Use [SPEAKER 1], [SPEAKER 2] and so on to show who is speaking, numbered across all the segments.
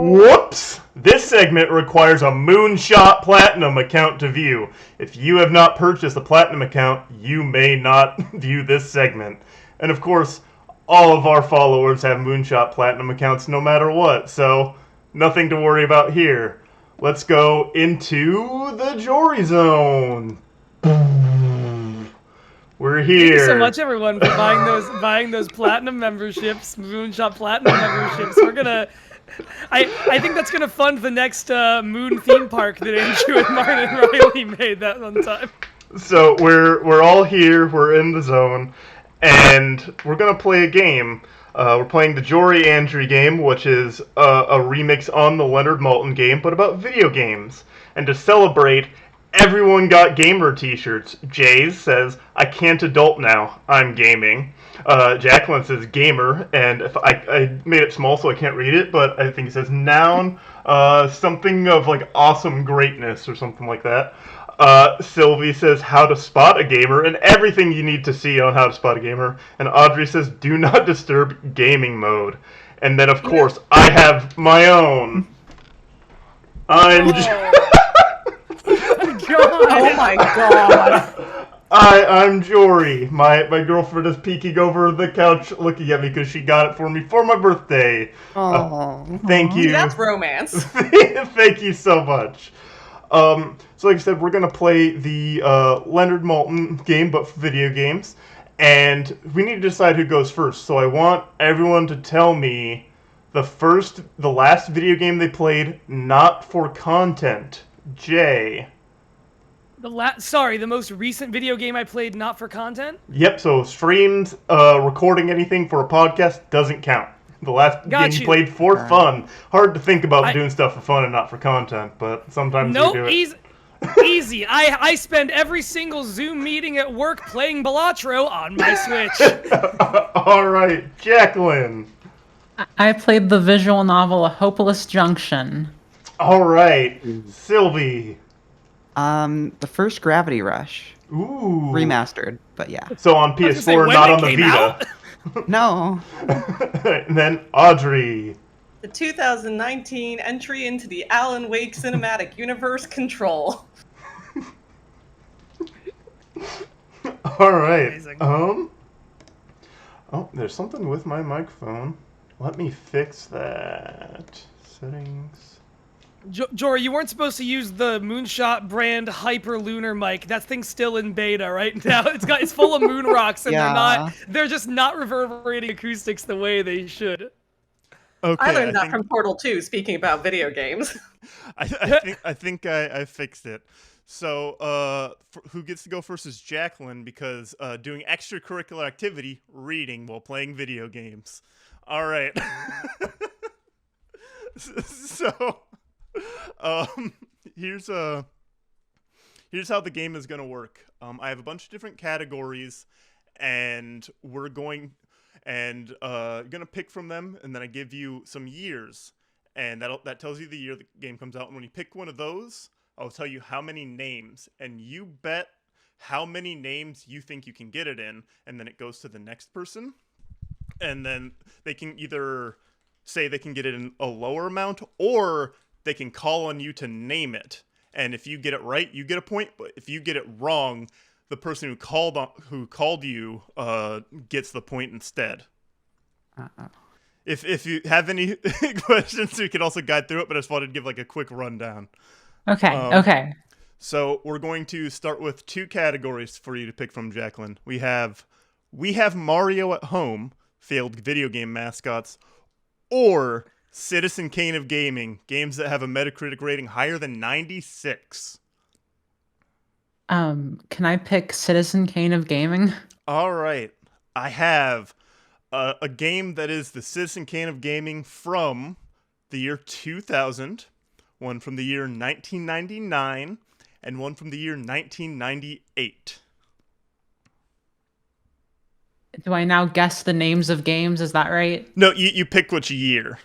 [SPEAKER 1] Whoops! This segment requires a Moonshot Platinum account to view. If you have not purchased a Platinum account, you may not view this segment. And of course, all of our followers have Moonshot Platinum accounts no matter what, so nothing to worry about here. Let's go into the Jory Zone. We're here.
[SPEAKER 2] Thank you so much, everyone, for buying those platinum memberships, Moonshot Platinum memberships. We're gonna, I think that's gonna fund the next Moon theme park that Andrew and Martin and Riley made that one time.
[SPEAKER 1] So we're all here. We're in the zone, and we're gonna play a game. We're playing the Jory Andrew game, which is a remix on the Leonard Maltin game, but about video games. And to celebrate, everyone got gamer t-shirts. Jays says, I can't adult now, I'm gaming. Jacqueline says gamer, and if I made it small so I can't read it, but I think it says noun, something of like awesome greatness or something like that. Sylvie says how to spot a gamer and everything you need to see on how to spot a gamer. And Audrey says do not disturb gaming mode. And then of course I have my own.
[SPEAKER 3] Oh my god.
[SPEAKER 1] I'm Jory. My girlfriend is peeking over the couch looking at me because she got it for me for my birthday. Thank you.
[SPEAKER 3] That's romance.
[SPEAKER 1] Thank you so much. So like I said, we're going to play the Leonard Maltin game, but for video games. And we need to decide who goes first. So I want everyone to tell me the last video game they played, not for content. Jay.
[SPEAKER 2] The most recent video game I played, not for content?
[SPEAKER 1] Yep, so streams, recording anything for a podcast doesn't count. The last game you played for fun. Hard to think about doing stuff for fun and not for content, but sometimes we do it.
[SPEAKER 2] Easy. I spend every single Zoom meeting at work playing Balatro on my Switch.
[SPEAKER 1] All right, Jacqueline.
[SPEAKER 4] I played the visual novel A Hopeless Junction.
[SPEAKER 1] All right, Sylvie.
[SPEAKER 5] The first Gravity Rush.
[SPEAKER 1] Ooh.
[SPEAKER 5] Remastered, but yeah.
[SPEAKER 1] So on PS4, not on the Vita.
[SPEAKER 5] No.
[SPEAKER 1] And then Audrey.
[SPEAKER 3] The 2019 entry into the Alan Wake Cinematic Universe, Control.
[SPEAKER 1] All right.
[SPEAKER 2] Amazing.
[SPEAKER 1] Oh, there's something with my microphone. Let me fix that. Settings.
[SPEAKER 2] Jory, you weren't supposed to use the Moonshot brand Hyper Lunar mic. That thing's still in beta right now. It's full of moon rocks, and they're just not reverberating acoustics the way they should.
[SPEAKER 1] Okay,
[SPEAKER 3] I learned that from Portal 2, speaking about video games.
[SPEAKER 6] I think I fixed it. So, who gets to go first is Jacqueline, because doing extracurricular activity, reading while playing video games. All right. So, here's how the game is going to work. I have a bunch of different categories, and we're going to pick from them, and then I give you some years, and that tells you the year the game comes out. And when you pick one of those, I'll tell you how many names, and you bet how many names you think you can get it in, and then it goes to the next person, and then they can either say they can get it in a lower amount, or they can call on you to name it. And if you get it right, you get a point, but if you get it wrong, the person who called you gets the point instead. If you have any questions, we can also guide through it, but I just wanted to give like a quick rundown.
[SPEAKER 4] Okay.
[SPEAKER 6] So we're going to start with two categories for you to pick from, Jacqueline. We have Mario at Home, failed video game mascots, or Citizen Kane of Gaming, games that have a Metacritic rating higher than 96.
[SPEAKER 4] Can I pick Citizen Kane of Gaming?
[SPEAKER 6] All right. I have a game that is the Citizen Kane of Gaming from the year 2000, one from the year 1999, and one from the year 1998.
[SPEAKER 4] Do I now guess the names of games? Is that right?
[SPEAKER 6] No, you pick which year.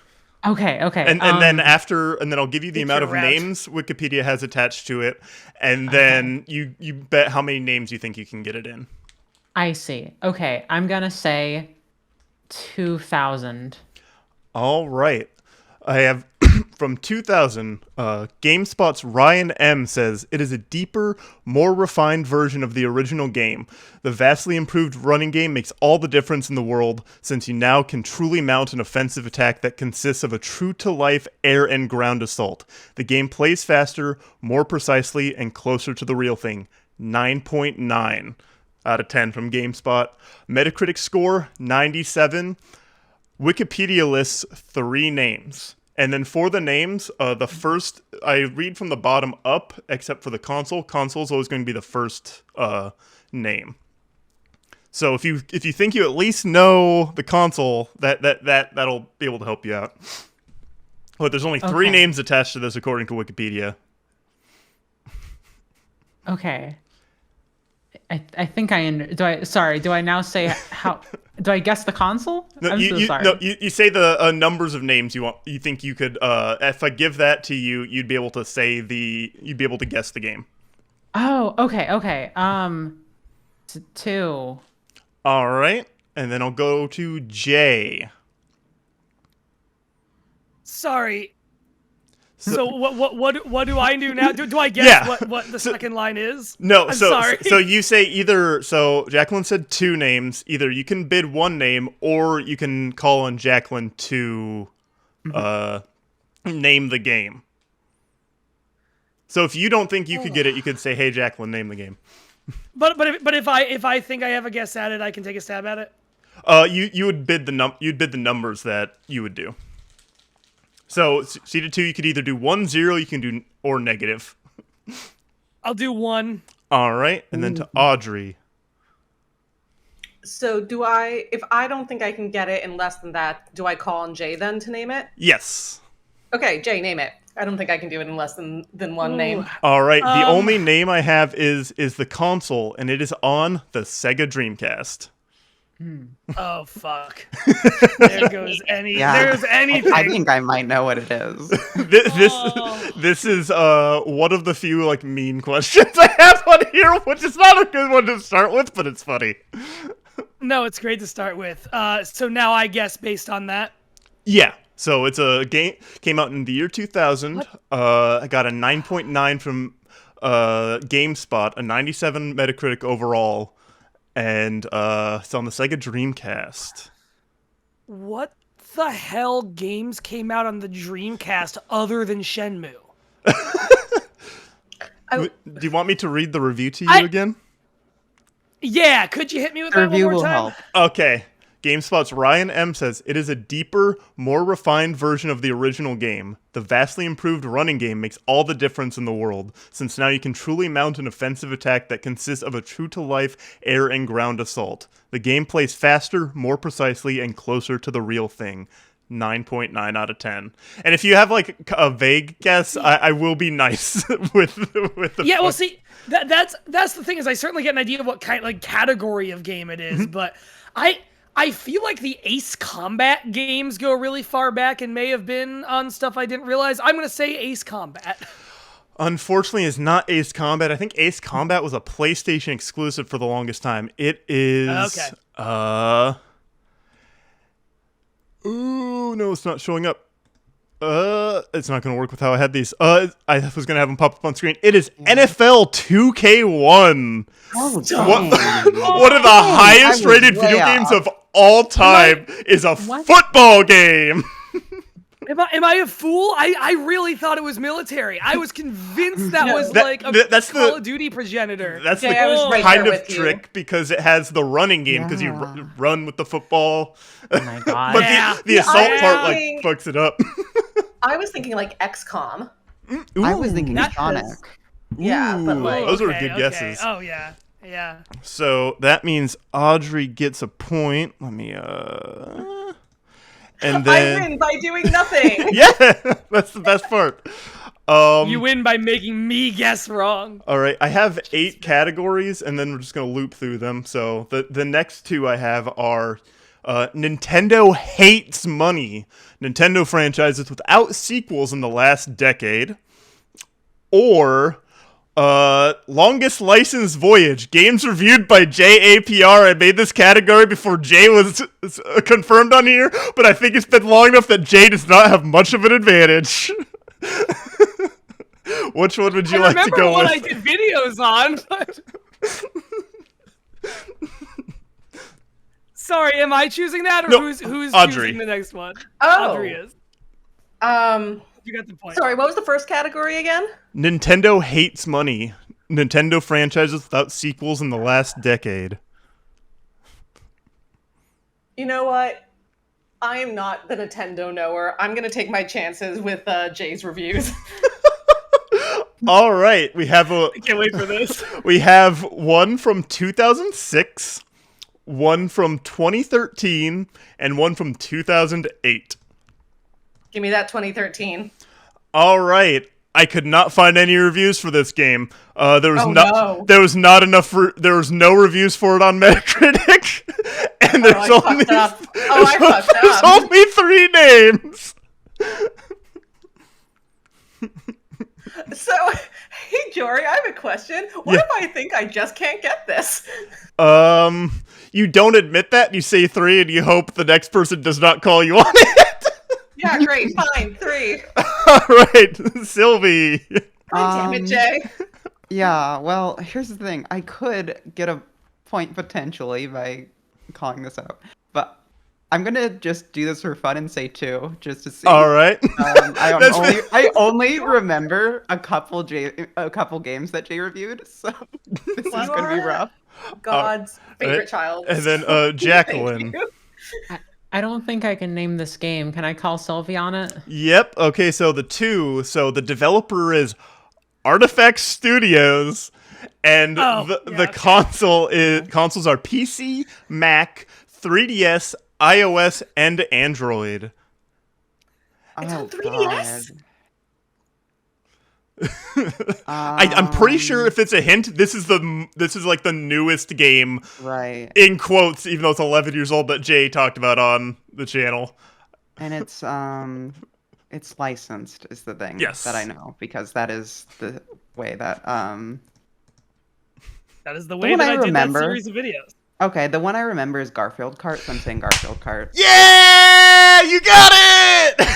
[SPEAKER 4] Okay.
[SPEAKER 6] And then I'll give you the amount of names Wikipedia has attached to it, and then you bet how many names you think you can get it in.
[SPEAKER 4] I see. Okay, I'm gonna say 2000.
[SPEAKER 6] All right. I have from 2000, GameSpot's Ryan M says, it is a deeper, more refined version of the original game. The vastly improved running game makes all the difference in the world, since you now can truly mount an offensive attack that consists of a true-to-life air and ground assault. The game plays faster, more precisely, and closer to the real thing. 9.9 out of 10 from GameSpot. Metacritic score, 97. Wikipedia lists 3 names. And then for the names, the first, I read from the bottom up, except for the console. Console is always going to be the first name. So if you think you at least know the console, that'll be able to help you out. But there's only 3 names attached to this according to Wikipedia.
[SPEAKER 4] Okay. I think do I now say how do I guess the console?
[SPEAKER 6] No,
[SPEAKER 4] I'm so sorry.
[SPEAKER 6] No, you say the numbers of names you think you could if I give that to you, you'd be able to guess the game.
[SPEAKER 4] Oh, okay. 2.
[SPEAKER 6] All right. And then I'll go to Jay.
[SPEAKER 2] Sorry. So what do I do now? Do I guess what the second line is?
[SPEAKER 6] No,
[SPEAKER 2] I'm
[SPEAKER 6] so
[SPEAKER 2] sorry.
[SPEAKER 6] so you say either. So Jacqueline said 2 names. Either you can bid 1 name, or you can call on Jacqueline to name the game. So if you don't think you could get it, you could say, "Hey, Jacqueline, name the game."
[SPEAKER 2] But if I think I have a guess at it, I can take a stab at it.
[SPEAKER 6] You would bid the numbers that you would do. So seeded 2, you could either do 1, 0, you can do or negative.
[SPEAKER 2] I'll do 1.
[SPEAKER 6] All right, and then to Audrey.
[SPEAKER 3] So if I don't think I can get it in less than that, do I call on Jay then to name it?
[SPEAKER 6] Yes.
[SPEAKER 3] Okay, Jay, name it. I don't think I can do it in less than 1 name.
[SPEAKER 6] All right, the only name I have is the console, and it is on the Sega Dreamcast.
[SPEAKER 2] Oh fuck! There goes there's anything.
[SPEAKER 5] I think I might know what it is.
[SPEAKER 6] This is one of the few mean questions I have on here, which is not a good one to start with, but it's funny.
[SPEAKER 2] No, it's great to start with. So now I guess based on that.
[SPEAKER 6] Yeah. So it's a game came out in the year 2000. I got a 9.9 from GameSpot, a 97 Metacritic overall. And it's on the Sega Dreamcast.
[SPEAKER 2] What the hell games came out on the Dreamcast other than Shenmue?
[SPEAKER 6] Do you want me to read the review to you again?
[SPEAKER 2] Yeah, could you hit me with that one
[SPEAKER 5] Review
[SPEAKER 2] more
[SPEAKER 5] will
[SPEAKER 2] time?
[SPEAKER 5] help.
[SPEAKER 6] Okay. GameSpot's Ryan M says, it is a deeper, more refined version of the original game. The vastly improved running game makes all the difference in the world, since now you can truly mount an offensive attack that consists of a true-to-life air and ground assault. The game plays faster, more precisely, and closer to the real thing. 9.9 out of 10. And if you have a vague guess, I will be nice with the
[SPEAKER 2] Yeah, well, see, that's the thing is I certainly get an idea of what category of game it is, but I feel like the Ace Combat games go really far back and may have been on stuff I didn't realize. I'm going to say Ace Combat.
[SPEAKER 6] Unfortunately, it's not Ace Combat. I think Ace Combat was a PlayStation exclusive for the longest time. It is... Okay. Ooh, no, it's not showing up. It's not going to work with how I had these. I was going to have them pop up on screen. It is NFL 2K1. One of the highest rated video games of all time is a football game.
[SPEAKER 2] Am I a fool? I really thought it was military. I was convinced that was that's Call of Duty progenitor.
[SPEAKER 6] That's the kind of trick because it has the running game because you run with the football.
[SPEAKER 4] Oh my god!
[SPEAKER 6] But the assault part fucks it up.
[SPEAKER 3] I was thinking XCOM.
[SPEAKER 5] Ooh, I was thinking Sonic.
[SPEAKER 3] Yeah, but
[SPEAKER 6] those were good guesses.
[SPEAKER 2] Oh yeah. Yeah.
[SPEAKER 6] So that means Audrey gets a point. Let me and then
[SPEAKER 3] I win by doing nothing.
[SPEAKER 6] Yeah, that's the best part.
[SPEAKER 2] You win by making me guess wrong.
[SPEAKER 6] All right, I have 8 categories, and then we're just gonna loop through them. So the next 2 I have are Nintendo hates money. Nintendo franchises without sequels in the last decade, or longest licensed voyage. Games reviewed by JAPR. I made this category before Jay was confirmed on here, but I think it's been long enough that Jay does not have much of an advantage. Which one would you
[SPEAKER 2] I
[SPEAKER 6] like to
[SPEAKER 2] remember
[SPEAKER 6] go
[SPEAKER 2] what
[SPEAKER 6] with?
[SPEAKER 2] I did videos on. But... Sorry, am I choosing that, or
[SPEAKER 6] No,
[SPEAKER 2] who's
[SPEAKER 6] Audrey.
[SPEAKER 2] choosing the next one?
[SPEAKER 3] Oh.
[SPEAKER 2] Audrey is. You got the point.
[SPEAKER 3] Sorry, what was the first category again?
[SPEAKER 6] Nintendo hates money. Nintendo franchises without sequels in the last decade.
[SPEAKER 3] You know what? I am not the Nintendo knower. I'm gonna take my chances with Jay's reviews.
[SPEAKER 6] All right, we have
[SPEAKER 2] I can't wait for this.
[SPEAKER 6] we have one from 2006, one from 2013, and one from 2008.
[SPEAKER 3] Give me that 2013.
[SPEAKER 6] All right. I could not find any reviews for this game. There was
[SPEAKER 3] no.
[SPEAKER 6] there was not enough. There was no reviews for it on Metacritic, and there's
[SPEAKER 3] I fucked up. I fucked
[SPEAKER 6] there's
[SPEAKER 3] up.
[SPEAKER 6] only 3 names.
[SPEAKER 3] So, hey Jory, I have a question. What if I think I just can't get this?
[SPEAKER 6] You don't admit that. You say 3, and you hope the next person does not call you on it.
[SPEAKER 3] Yeah, great, fine, 3.
[SPEAKER 6] All right, Sylvie.
[SPEAKER 3] God damn it, Jay.
[SPEAKER 5] Yeah, well, here's the thing. I could get a point potentially by calling this out, but I'm gonna just do this for fun and say 2, just to see.
[SPEAKER 6] All right.
[SPEAKER 5] I only remember a couple games that Jay reviewed, so this is gonna be rough.
[SPEAKER 3] God's favorite child.
[SPEAKER 6] And then Jacqueline.
[SPEAKER 3] Thank you.
[SPEAKER 4] I don't think I can name this game. Can I call Sylvie on it?
[SPEAKER 6] Yep. Okay. So the developer is Artifact Studios, and the consoles are PC, Mac, 3DS, iOS, and Android.
[SPEAKER 3] It's on 3DS?
[SPEAKER 6] I'm pretty sure if it's a hint, this is like the newest game,
[SPEAKER 5] Right.
[SPEAKER 6] in quotes, even though it's 11 years old, that Jay talked about on the channel.
[SPEAKER 5] And it's licensed is the thing
[SPEAKER 6] Yes.
[SPEAKER 5] that I know, because that is the way that
[SPEAKER 2] That is the way
[SPEAKER 5] one
[SPEAKER 2] that
[SPEAKER 5] I
[SPEAKER 2] I did
[SPEAKER 5] remember.
[SPEAKER 2] that series of videos.
[SPEAKER 5] Okay, the one I remember is Garfield Kart, so I'm saying Garfield Kart.
[SPEAKER 6] Yeah, you got it.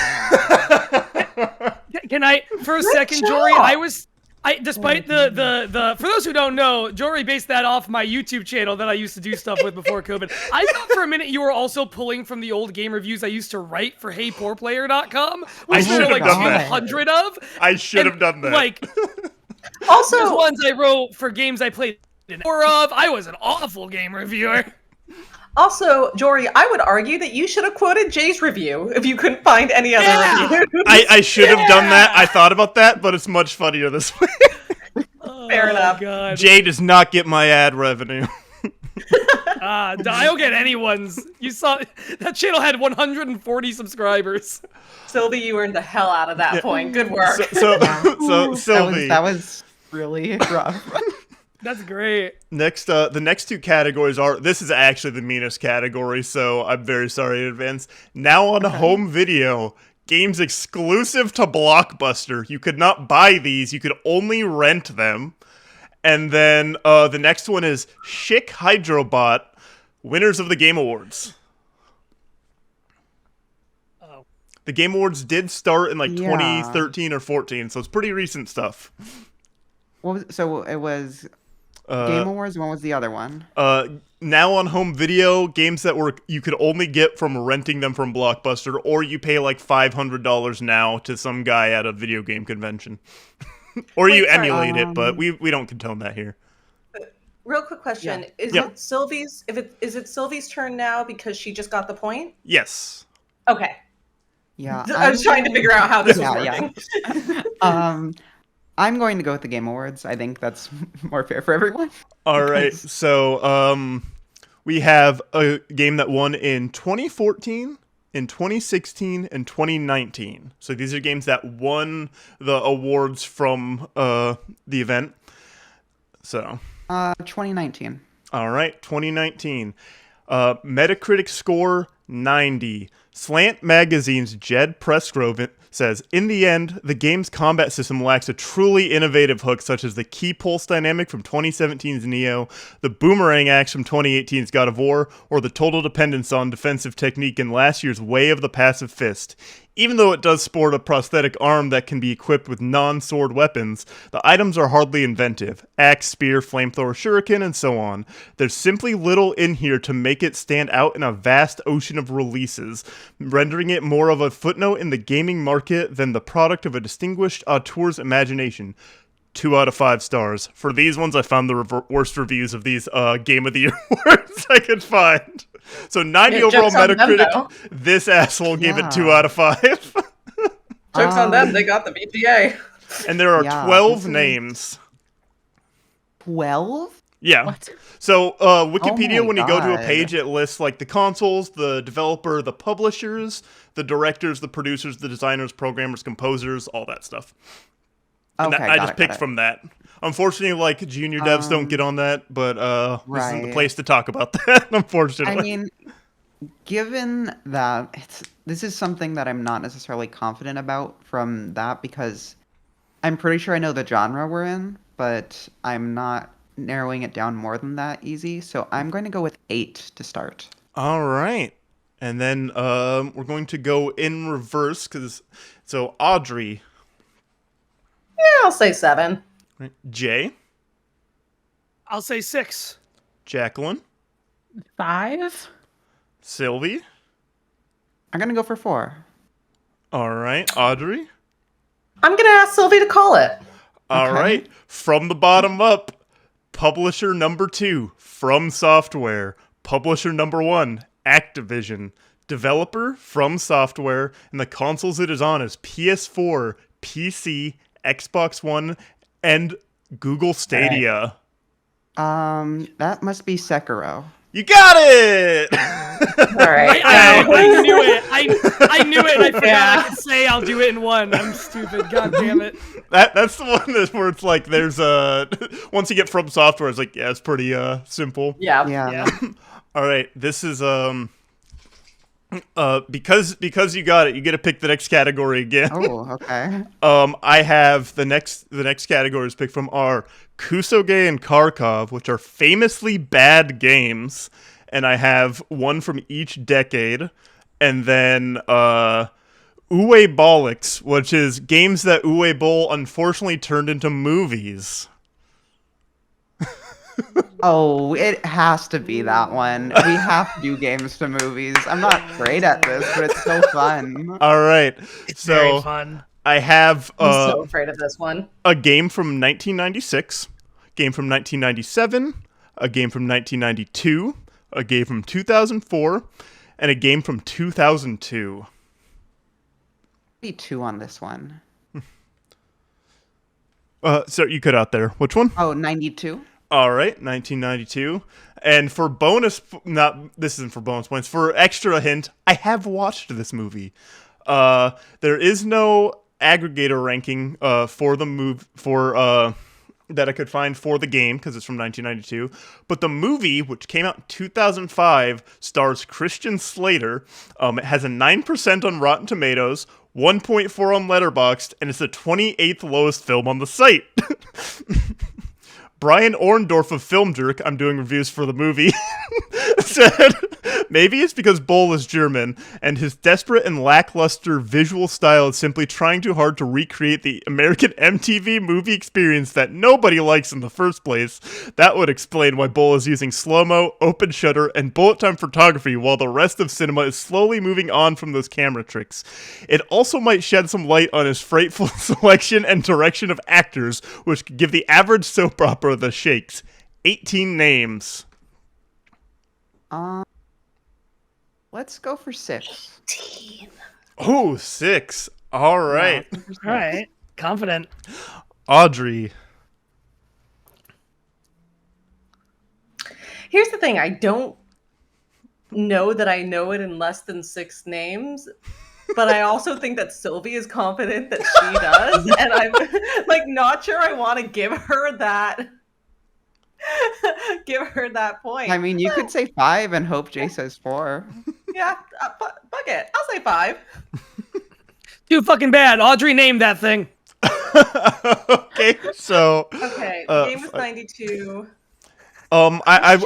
[SPEAKER 2] Can I, for a second, Jory? Despite the for those who don't know, Jory based that off my YouTube channel that I used to do stuff with before COVID. I thought for a minute you were also pulling from the old game reviews I used to write for HeyPoorPlayer.com, which there are like
[SPEAKER 6] done that.
[SPEAKER 2] 200 of.
[SPEAKER 6] I should have done that.
[SPEAKER 2] Like,
[SPEAKER 3] Also,
[SPEAKER 2] there's ones I wrote for games I played more of. I was an awful game reviewer.
[SPEAKER 3] Also, Jory, I would argue that you should have quoted Jay's review if you couldn't find any other reviews.
[SPEAKER 6] I should have done that. I thought about that, but it's much funnier this way.
[SPEAKER 3] Fair enough.
[SPEAKER 2] God.
[SPEAKER 6] Jay does not get my ad revenue.
[SPEAKER 2] I don't get anyone's. You saw that channel had 140 subscribers.
[SPEAKER 3] Sylvie, you earned the hell out of that point. Good work.
[SPEAKER 6] So Sylvie.
[SPEAKER 5] That was really rough.
[SPEAKER 2] That's great.
[SPEAKER 6] Next, the next 2 categories are. This is actually the meanest category, so I'm very sorry in advance. Now on home video, games exclusive to Blockbuster. You could not buy these; you could only rent them. And then the next one is Chic Hydrobot, winners of the Game Awards.
[SPEAKER 2] Oh.
[SPEAKER 6] The Game Awards did start in like
[SPEAKER 5] Yeah.
[SPEAKER 6] 2013 or 14, so it's pretty recent stuff.
[SPEAKER 5] So it was Game Awards, and what was the other one?
[SPEAKER 6] Now on home video, games that you could only get from renting them from Blockbuster, or you pay like $500 now to some guy at a video game convention. Or you
[SPEAKER 3] sorry,
[SPEAKER 6] emulate it, but we don't condone that here.
[SPEAKER 3] Real quick question: Is
[SPEAKER 6] Yeah.
[SPEAKER 3] it Sylvie's? Is it Sylvie's turn now because she just got the point?
[SPEAKER 6] Yes.
[SPEAKER 3] Okay.
[SPEAKER 5] Yeah.
[SPEAKER 3] I was trying to figure out how this was
[SPEAKER 5] Yeah,
[SPEAKER 3] working.
[SPEAKER 5] I'm going to go with the Game Awards. I think that's more fair for everyone.
[SPEAKER 6] All right. So we have a game that won in 2014, in 2016, and 2019. So these are games that won the awards from the event. So
[SPEAKER 5] 2019.
[SPEAKER 6] all right, 2019. Metacritic score 90. Slant Magazine's Jed Pressgrove says, in the end, the game's combat system lacks a truly innovative hook such as the key pulse dynamic from 2017's Neo, the boomerang axe from 2018's God of War, or the total dependence on defensive technique in last year's Way of the Passive Fist. Even though it does sport a prosthetic arm that can be equipped with non-sword weapons, the items are hardly inventive. Axe, spear, flamethrower, shuriken, and so on. There's simply little in here to make it stand out in a vast ocean of releases, rendering it more of a footnote in the gaming market than the product of a distinguished auteur's imagination. 2 out of 5 stars. For these ones, I found the worst reviews of these Game of the Year awards I could find. So 90 overall Metacritic. This asshole gave it 2 out of 5.
[SPEAKER 3] Jokes on them, they got the VGA.
[SPEAKER 6] And there are 12 names.
[SPEAKER 5] 12?
[SPEAKER 6] Yeah.
[SPEAKER 4] What?
[SPEAKER 6] So Wikipedia, when you go to a
[SPEAKER 5] God.
[SPEAKER 6] page, it lists like the consoles, the developer, the publishers, the directors, the producers, the designers, programmers, composers, all that stuff. And
[SPEAKER 5] Okay,
[SPEAKER 6] I just picked from that. Unfortunately, like, junior devs don't get on that, but this isn't the
[SPEAKER 5] right.
[SPEAKER 6] place to talk about that, unfortunately.
[SPEAKER 5] I mean, given that this is something that I'm not necessarily confident about from that, because I'm pretty sure I know the genre we're in, but I'm not narrowing it down more than that easy. So I'm going to go with 8 to start.
[SPEAKER 6] All right. And then we're going to go in reverse, so Audrey.
[SPEAKER 3] Yeah, I'll say 7.
[SPEAKER 6] Right. Jay.
[SPEAKER 2] I'll say 6.
[SPEAKER 6] Jacqueline.
[SPEAKER 4] 5?
[SPEAKER 6] Sylvie.
[SPEAKER 5] I'm going to go for 4.
[SPEAKER 6] All right. Audrey.
[SPEAKER 3] I'm gonna ask Sylvie to call it.
[SPEAKER 6] All right. From the bottom up, publisher number 2, From Software. Publisher number 1, Activision. Developer, From Software. And the consoles it is on is PS4, PC, Xbox One, and Google Stadia.
[SPEAKER 5] That must be Sekiro.
[SPEAKER 6] You got it!
[SPEAKER 3] All right.
[SPEAKER 2] I knew it. I knew it, and I forgot I could say I'll do it in one. I'm stupid. God damn it.
[SPEAKER 6] That's the one where it's like there's once you get From Software, it's like, yeah, it's pretty simple.
[SPEAKER 3] Yeah.
[SPEAKER 5] Yeah.
[SPEAKER 6] All right, this is because you got it, you get to pick the next category again.
[SPEAKER 5] Oh, okay.
[SPEAKER 6] I have the next categories picked from are Kusoge and Kharkov, which are famously bad games, and I have one from each decade, and then Uwe Bollocks, which is games that Uwe Boll unfortunately turned into movies.
[SPEAKER 5] Oh, it has to be that one. We have to do games to movies. I'm not great at this, but it's so fun.
[SPEAKER 6] All right,
[SPEAKER 2] It's
[SPEAKER 6] so
[SPEAKER 2] very fun.
[SPEAKER 6] I have
[SPEAKER 3] I'm so afraid of this one.
[SPEAKER 6] a game from 1996, game from 1997, a game from 1992, a game from 2004, and a game from 2002.
[SPEAKER 5] Be 2 on this one.
[SPEAKER 6] So you cut out there. Which one?
[SPEAKER 5] Oh, 92?
[SPEAKER 6] All right, 1992. And for bonus, this isn't for bonus points. For extra hint, I have watched this movie. There is no aggregator ranking for the that I could find for the game because it's from 1992. But the movie, which came out in 2005, stars Christian Slater. It has a 9% on Rotten Tomatoes, 1.4 on Letterboxd, and it's the 28th lowest film on the site. Brian Orndorff of Film Jerk, I'm doing reviews for the movie, said, maybe it's because Boll is German, and his desperate and lackluster visual style is simply trying too hard to recreate the American MTV movie experience that nobody likes in the first place. That would explain why Boll is using slow-mo, open shutter, and bullet time photography while the rest of cinema is slowly moving on from those camera tricks. It also might shed some light on his frightful selection and direction of actors, which could give the average soap opera the shakes. 18 names.
[SPEAKER 5] Let's go for 6.
[SPEAKER 6] Oh, 6. All right.
[SPEAKER 2] All right. Confident.
[SPEAKER 6] Audrey.
[SPEAKER 3] Here's the thing. I don't know that I know it in less than 6 names, but I also think that Sylvie is confident that she does, and I'm like not sure I want to give her that point.
[SPEAKER 5] I mean, you could say 5 and hope Jay says 4.
[SPEAKER 3] Yeah, fuck it. I'll say 5.
[SPEAKER 2] Too fucking bad. Audrey named that thing.
[SPEAKER 6] Okay, so
[SPEAKER 3] Okay, the game was 92.
[SPEAKER 6] I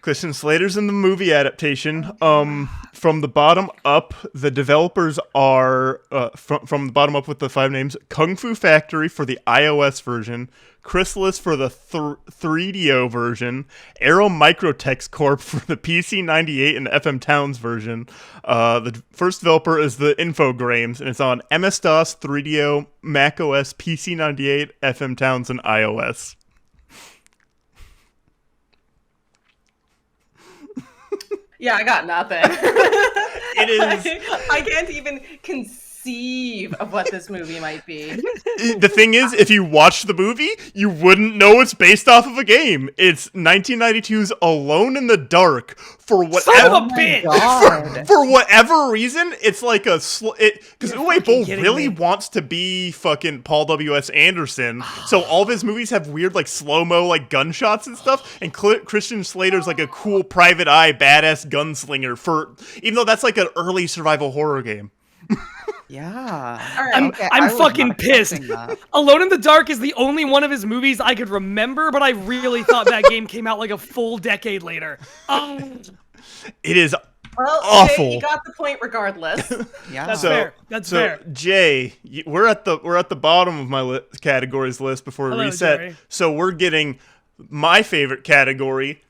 [SPEAKER 6] Christian Slater's in the movie adaptation. From the bottom up, the developers are from the bottom up with the 5 names: Kung Fu Factory for the iOS version, Chrysalis for the 3DO version, Aero Microtex Corp for the PC98 and FM Towns version. The first developer is the Infogrames, and it's on MS-DOS, 3DO, macOS, PC98, FM Towns, and iOS.
[SPEAKER 3] Yeah, I got nothing.
[SPEAKER 6] It is.
[SPEAKER 3] I can't even conceive of what this movie might be.
[SPEAKER 6] The thing is, if you watch the movie, you wouldn't know it's based off of a game. It's 1992's Alone in the Dark. For
[SPEAKER 2] Son
[SPEAKER 6] whatever
[SPEAKER 2] of a bitch!
[SPEAKER 4] God.
[SPEAKER 6] for whatever reason, it's like a because Uwe Boll
[SPEAKER 2] kidding
[SPEAKER 6] really
[SPEAKER 2] me.
[SPEAKER 6] wants to be fucking Paul W.S. Anderson, so all of his movies have weird like slow-mo like gunshots and stuff, and Christian Slater's like a cool private eye badass gunslinger even though that's like an early survival horror game.
[SPEAKER 5] Yeah.
[SPEAKER 3] All right.
[SPEAKER 2] I'm,
[SPEAKER 5] Okay,
[SPEAKER 2] I'm
[SPEAKER 5] I was
[SPEAKER 2] fucking
[SPEAKER 5] not
[SPEAKER 2] pissed.
[SPEAKER 5] expecting that.
[SPEAKER 2] Alone in the Dark is the only one of his movies I could remember, but I really thought that game came out like a full decade later.
[SPEAKER 6] It is
[SPEAKER 3] Well,
[SPEAKER 6] awful.
[SPEAKER 3] Jay, you got the point regardless.
[SPEAKER 5] Yeah.
[SPEAKER 2] That's fair. That's fair.
[SPEAKER 6] Jay, we're at the bottom of my categories list before we
[SPEAKER 2] Hello,
[SPEAKER 6] reset.
[SPEAKER 2] Jory.
[SPEAKER 6] So we're getting my favorite category,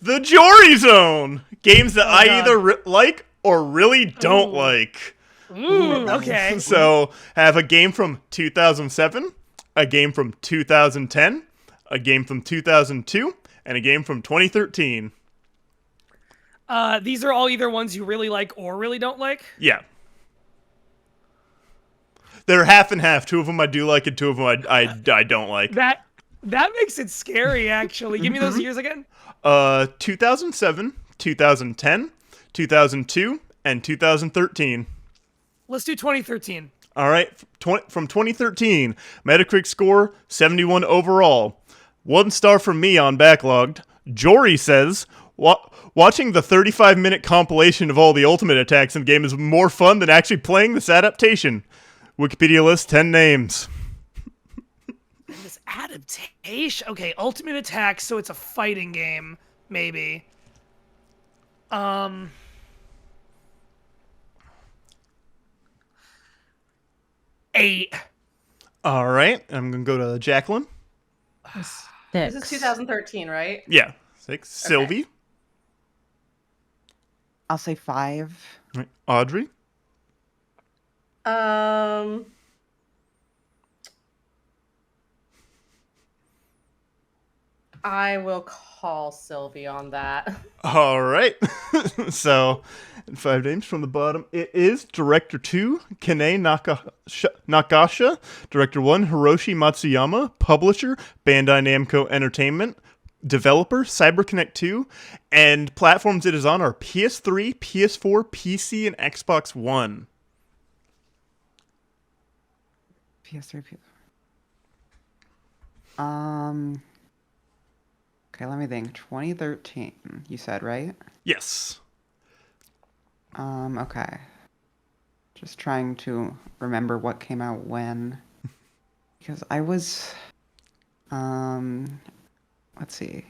[SPEAKER 6] the Jory Zone. Games that I
[SPEAKER 2] God.
[SPEAKER 6] either like or really don't like.
[SPEAKER 2] Ooh, okay.
[SPEAKER 6] So I have a game from 2007, a game from 2010, a game from 2002, and a game from 2013.
[SPEAKER 2] These are all either ones you really like or really don't like.
[SPEAKER 6] Yeah. They're half and half. 2 of them I do like and 2 of them I don't like.
[SPEAKER 2] That makes it scary, actually. Give me those years again.
[SPEAKER 6] 2007, 2010, 2002, and 2013.
[SPEAKER 2] Let's do 2013.
[SPEAKER 6] All right, from 2013, Metacritic score 71 overall. 1 star from me on Backlogged. Jory says, watching the 35-minute compilation of all the ultimate attacks in the game is more fun than actually playing this adaptation. Wikipedia lists 10 names.
[SPEAKER 2] This adaptation. Okay, Ultimate Attack, so it's a fighting game, maybe. 8.
[SPEAKER 6] All right, I'm going to go to Jacqueline.
[SPEAKER 4] 6.
[SPEAKER 3] This is 2013, right?
[SPEAKER 6] Yeah, 6. Sylvie.
[SPEAKER 5] I'll say 5.
[SPEAKER 6] All right, Audrey.
[SPEAKER 3] I will call Sylvie on that.
[SPEAKER 6] All right. So, 5 names from the bottom. It is Director 2, Kane Nakasha. Director 1, Hiroshi Matsuyama. Publisher, Bandai Namco Entertainment. Developer, CyberConnect 2. And platforms it is on are PS3, PS4, PC, and Xbox One.
[SPEAKER 5] PS3, PS4. Okay, let me think. 2013, you said, right?
[SPEAKER 6] Yes.
[SPEAKER 5] Okay. Just trying to remember what came out when. Because I was, let's see.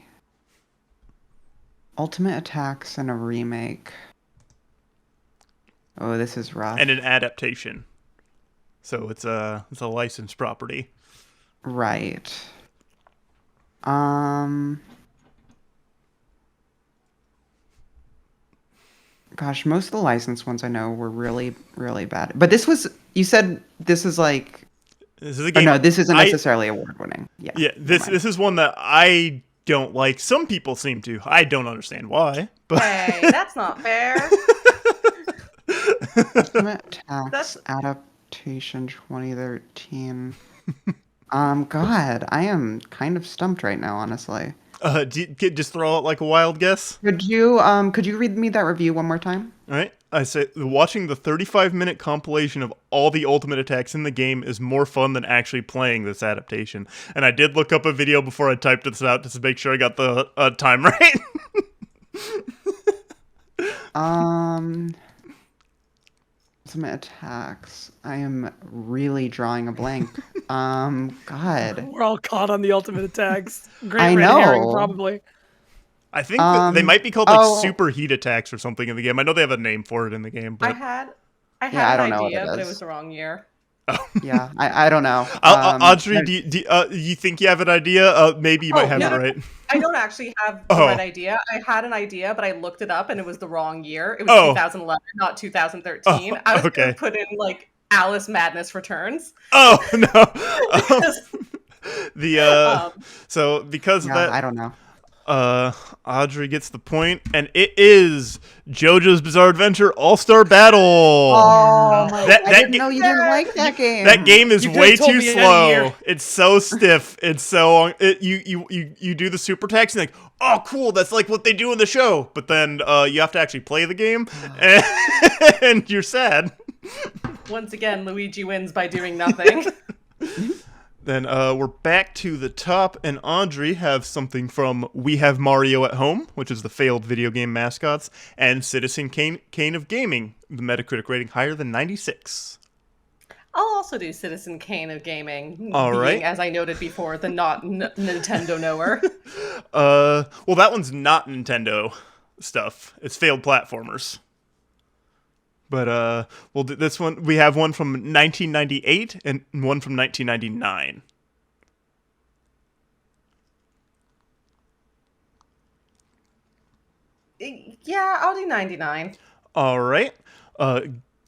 [SPEAKER 5] Ultimate Attacks and a remake. Oh, this is rough.
[SPEAKER 6] And an adaptation. So it's a licensed property.
[SPEAKER 5] Right. Gosh, most of the licensed ones I know were really, really bad. But this was, you said this is like,
[SPEAKER 6] This is a
[SPEAKER 5] oh,
[SPEAKER 6] game.
[SPEAKER 5] no, this isn't necessarily award-winning. Yeah.
[SPEAKER 6] Yeah, this is one that I don't like. Some people seem to. I don't understand why. But
[SPEAKER 3] Hey, that's not fair.
[SPEAKER 5] Ultimate Attacks
[SPEAKER 3] That's-
[SPEAKER 5] adaptation 2013. God, I am kind of stumped right now, honestly.
[SPEAKER 6] just throw out like a wild guess.
[SPEAKER 5] Could you read me that review one more time?
[SPEAKER 6] All right. I say watching the 35-minute compilation of all the ultimate attacks in the game is more fun than actually playing this adaptation. And I did look up a video before I typed this out just to make sure I got the time right.
[SPEAKER 5] Ultimate Attacks. I am really drawing a blank. God.
[SPEAKER 2] We're all caught on the Ultimate Attacks. Great
[SPEAKER 5] I
[SPEAKER 2] red herring,
[SPEAKER 5] know.
[SPEAKER 2] probably.
[SPEAKER 6] I think that they might be called like
[SPEAKER 5] oh.
[SPEAKER 6] super heat attacks or something in the game. I know they have a name for it in the game, but
[SPEAKER 3] I had
[SPEAKER 5] Yeah, I
[SPEAKER 3] an
[SPEAKER 5] don't know what
[SPEAKER 3] idea,
[SPEAKER 5] it
[SPEAKER 3] but it
[SPEAKER 5] is.
[SPEAKER 3] was the wrong year.
[SPEAKER 5] Yeah, I don't know.
[SPEAKER 6] Audrey,
[SPEAKER 5] there-
[SPEAKER 6] you think you have an idea? Maybe you might have
[SPEAKER 3] no,
[SPEAKER 6] it right.
[SPEAKER 3] I don't actually have the
[SPEAKER 6] Oh.
[SPEAKER 3] right idea. I had an idea, but I looked it up and it was the wrong year. It was
[SPEAKER 6] Oh.
[SPEAKER 3] 2011, not 2013. I was
[SPEAKER 6] okay.
[SPEAKER 3] going to put in like Alice Madness Returns.
[SPEAKER 6] Oh no.
[SPEAKER 3] Because,
[SPEAKER 6] So because of
[SPEAKER 5] yeah,
[SPEAKER 6] that,
[SPEAKER 5] I don't know.
[SPEAKER 6] Audrey gets the point, and it is JoJo's Bizarre Adventure All-Star Battle.
[SPEAKER 5] Oh my!
[SPEAKER 6] That-
[SPEAKER 5] I
[SPEAKER 6] that
[SPEAKER 5] didn't
[SPEAKER 6] ga-
[SPEAKER 5] know you didn't like that game.
[SPEAKER 6] That game is
[SPEAKER 2] You could've
[SPEAKER 6] way
[SPEAKER 2] told
[SPEAKER 6] too
[SPEAKER 2] me any
[SPEAKER 6] slow.
[SPEAKER 2] year.
[SPEAKER 6] It's so stiff. It's so you do the super text and like, oh cool, that's like what they do in the show. But then you have to actually play the game, and you're sad.
[SPEAKER 3] once again, Luigi wins by doing nothing.
[SPEAKER 6] Then we're back to the top, and Audrey have something from We Have Mario at Home, which is the failed video game mascots, and Citizen Kane of Gaming, the Metacritic rating higher than 96.
[SPEAKER 3] I'll also do Citizen Kane of Gaming.
[SPEAKER 6] All
[SPEAKER 3] being,
[SPEAKER 6] right.
[SPEAKER 3] as I noted before, the not Nintendo knower.
[SPEAKER 6] Well, that one's not Nintendo stuff. It's failed platformers. But we'll do this one. We have one from 1998 and one from 1999.
[SPEAKER 3] Yeah, I'll do 99.
[SPEAKER 6] All right.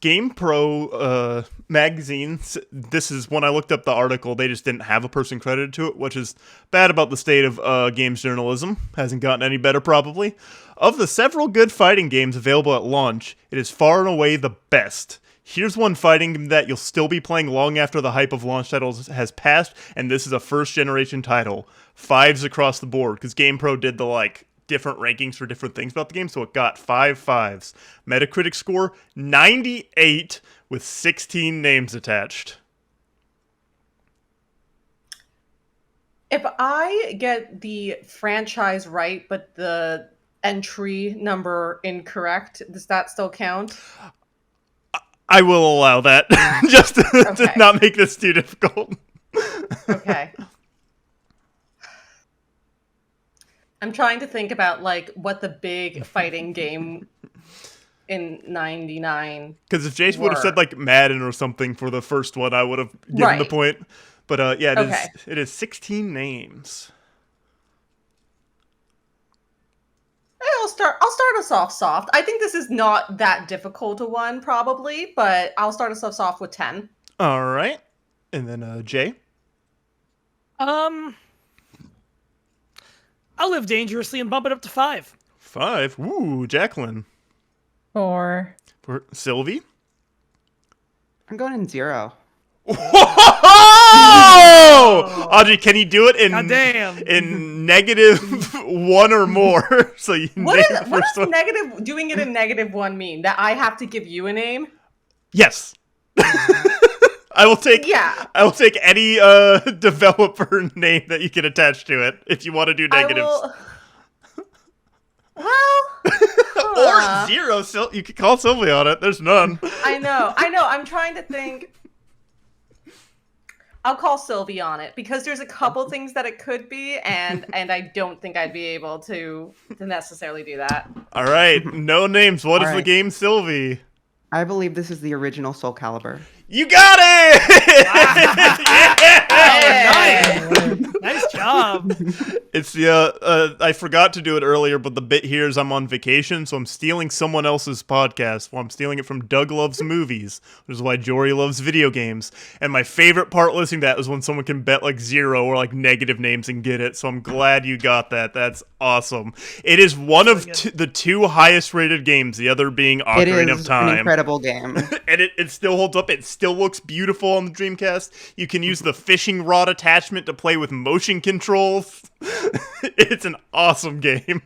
[SPEAKER 6] GamePro magazine. This is when I looked up the article. They just didn't have a person credited to it, which is bad about the state of games journalism. Hasn't gotten any better, probably. Of the several good fighting games available at launch, it is far and away the best. Here's one fighting game that you'll still be playing long after the hype of launch titles has passed, and this is a first-generation title. 5s across the board, because GamePro did the, different rankings for different things about the game, so it got 5 5s. Metacritic score, 98, with 16 names attached.
[SPEAKER 3] If I get the franchise right, but the entry number incorrect, does that still count?
[SPEAKER 6] I will allow that, just to
[SPEAKER 3] Okay.
[SPEAKER 6] not make this too difficult.
[SPEAKER 3] Okay. I'm trying to think about what the big fighting game in 99.
[SPEAKER 6] Because if Jace would have said Madden or something for the first one, I would have given the
[SPEAKER 3] Right.
[SPEAKER 6] point. But yeah,
[SPEAKER 3] Okay.
[SPEAKER 6] it is 16 names.
[SPEAKER 3] I'll start us off soft. I think this is not that difficult a one, probably, but I'll start us off soft with 10.
[SPEAKER 6] All right, and then Jay.
[SPEAKER 2] I'll live dangerously and bump it up to 5.
[SPEAKER 6] 5. Ooh, Jacqueline.
[SPEAKER 4] 4.
[SPEAKER 6] For Sylvie.
[SPEAKER 5] I'm going in 0.
[SPEAKER 6] Whoa! Audrey, can you do it
[SPEAKER 2] Goddamn.
[SPEAKER 6] in -1 or more? So you
[SPEAKER 3] What
[SPEAKER 6] name
[SPEAKER 3] is
[SPEAKER 6] the first one.
[SPEAKER 3] doing it in -1 mean? That I have to give you a name?
[SPEAKER 6] Yes. I will take.
[SPEAKER 3] Yeah.
[SPEAKER 6] I will take any developer name that you can attach to it if you want to do negatives. Or 0. So you could call Sylvie on it. There's none.
[SPEAKER 3] I know. I'm trying to think. I'll call Sylvie on it because there's a couple things that it could be, and I don't think I'd be able to necessarily do that.
[SPEAKER 6] All right. No names. What is
[SPEAKER 5] All
[SPEAKER 6] the
[SPEAKER 5] right.
[SPEAKER 6] game, Sylvie?
[SPEAKER 5] I believe this is the original Soul Calibur.
[SPEAKER 6] You got it!
[SPEAKER 2] Oh, nice. Nice job.
[SPEAKER 6] It's the I forgot to do it earlier, but the bit here is I'm on vacation, so I'm stealing someone else's podcast. Well, I'm stealing it from Doug Loves Movies, which is why Jory loves video games. And my favorite part listening to that is when someone can bet 0 or negative names and get it. So I'm glad you got that. That's awesome. It is one of the 2 highest rated games, the other being
[SPEAKER 5] It
[SPEAKER 6] Ocarina
[SPEAKER 5] is
[SPEAKER 6] of Time.
[SPEAKER 5] an incredible game.
[SPEAKER 6] And it still holds up. It still looks beautiful on the Dreamcast. You can use the fishing rod attachment to play with motion controls. It's an awesome game.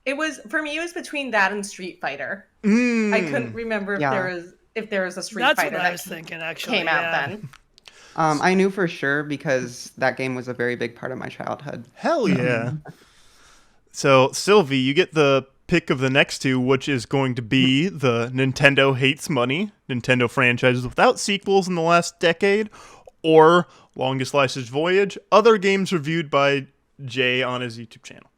[SPEAKER 3] It was between that and Street Fighter.
[SPEAKER 6] Mm.
[SPEAKER 3] I couldn't remember if there was a Street
[SPEAKER 2] That's
[SPEAKER 3] Fighter
[SPEAKER 2] what I
[SPEAKER 3] that
[SPEAKER 2] was thinking, actually.
[SPEAKER 3] came out then.
[SPEAKER 5] I knew for sure because that game was a very big part of my childhood.
[SPEAKER 6] Hell yeah. So, Sylvie, you get the pick of the next 2, which is going to be the Nintendo Hates Money, Nintendo franchises without sequels in the last decade, or Longest Licensed Voyage, other games reviewed by Jay on his YouTube channel.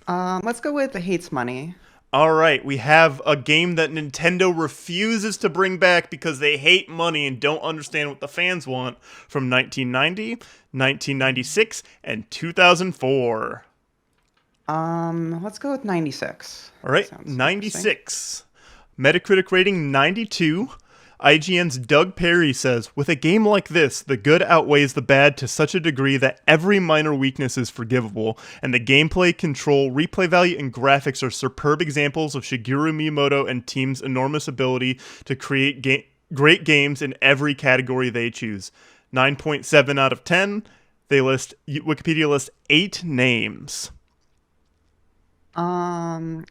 [SPEAKER 5] Let's go with Hates Money.
[SPEAKER 6] All right, we have a game that Nintendo refuses to bring back because they hate money and don't understand what the fans want from 1990, 1996, and 2004.
[SPEAKER 5] Let's go with 96.
[SPEAKER 6] All right,
[SPEAKER 5] Sounds
[SPEAKER 6] 96. Metacritic rating 92. IGN's Doug Perry says, with a game like this, the good outweighs the bad to such a degree that every minor weakness is forgivable, and the gameplay, control, replay value, and graphics are superb examples of Shigeru Miyamoto and team's enormous ability to create great games in every category they choose. 9.7 out of 10. Wikipedia lists 8 names.
[SPEAKER 5] I'm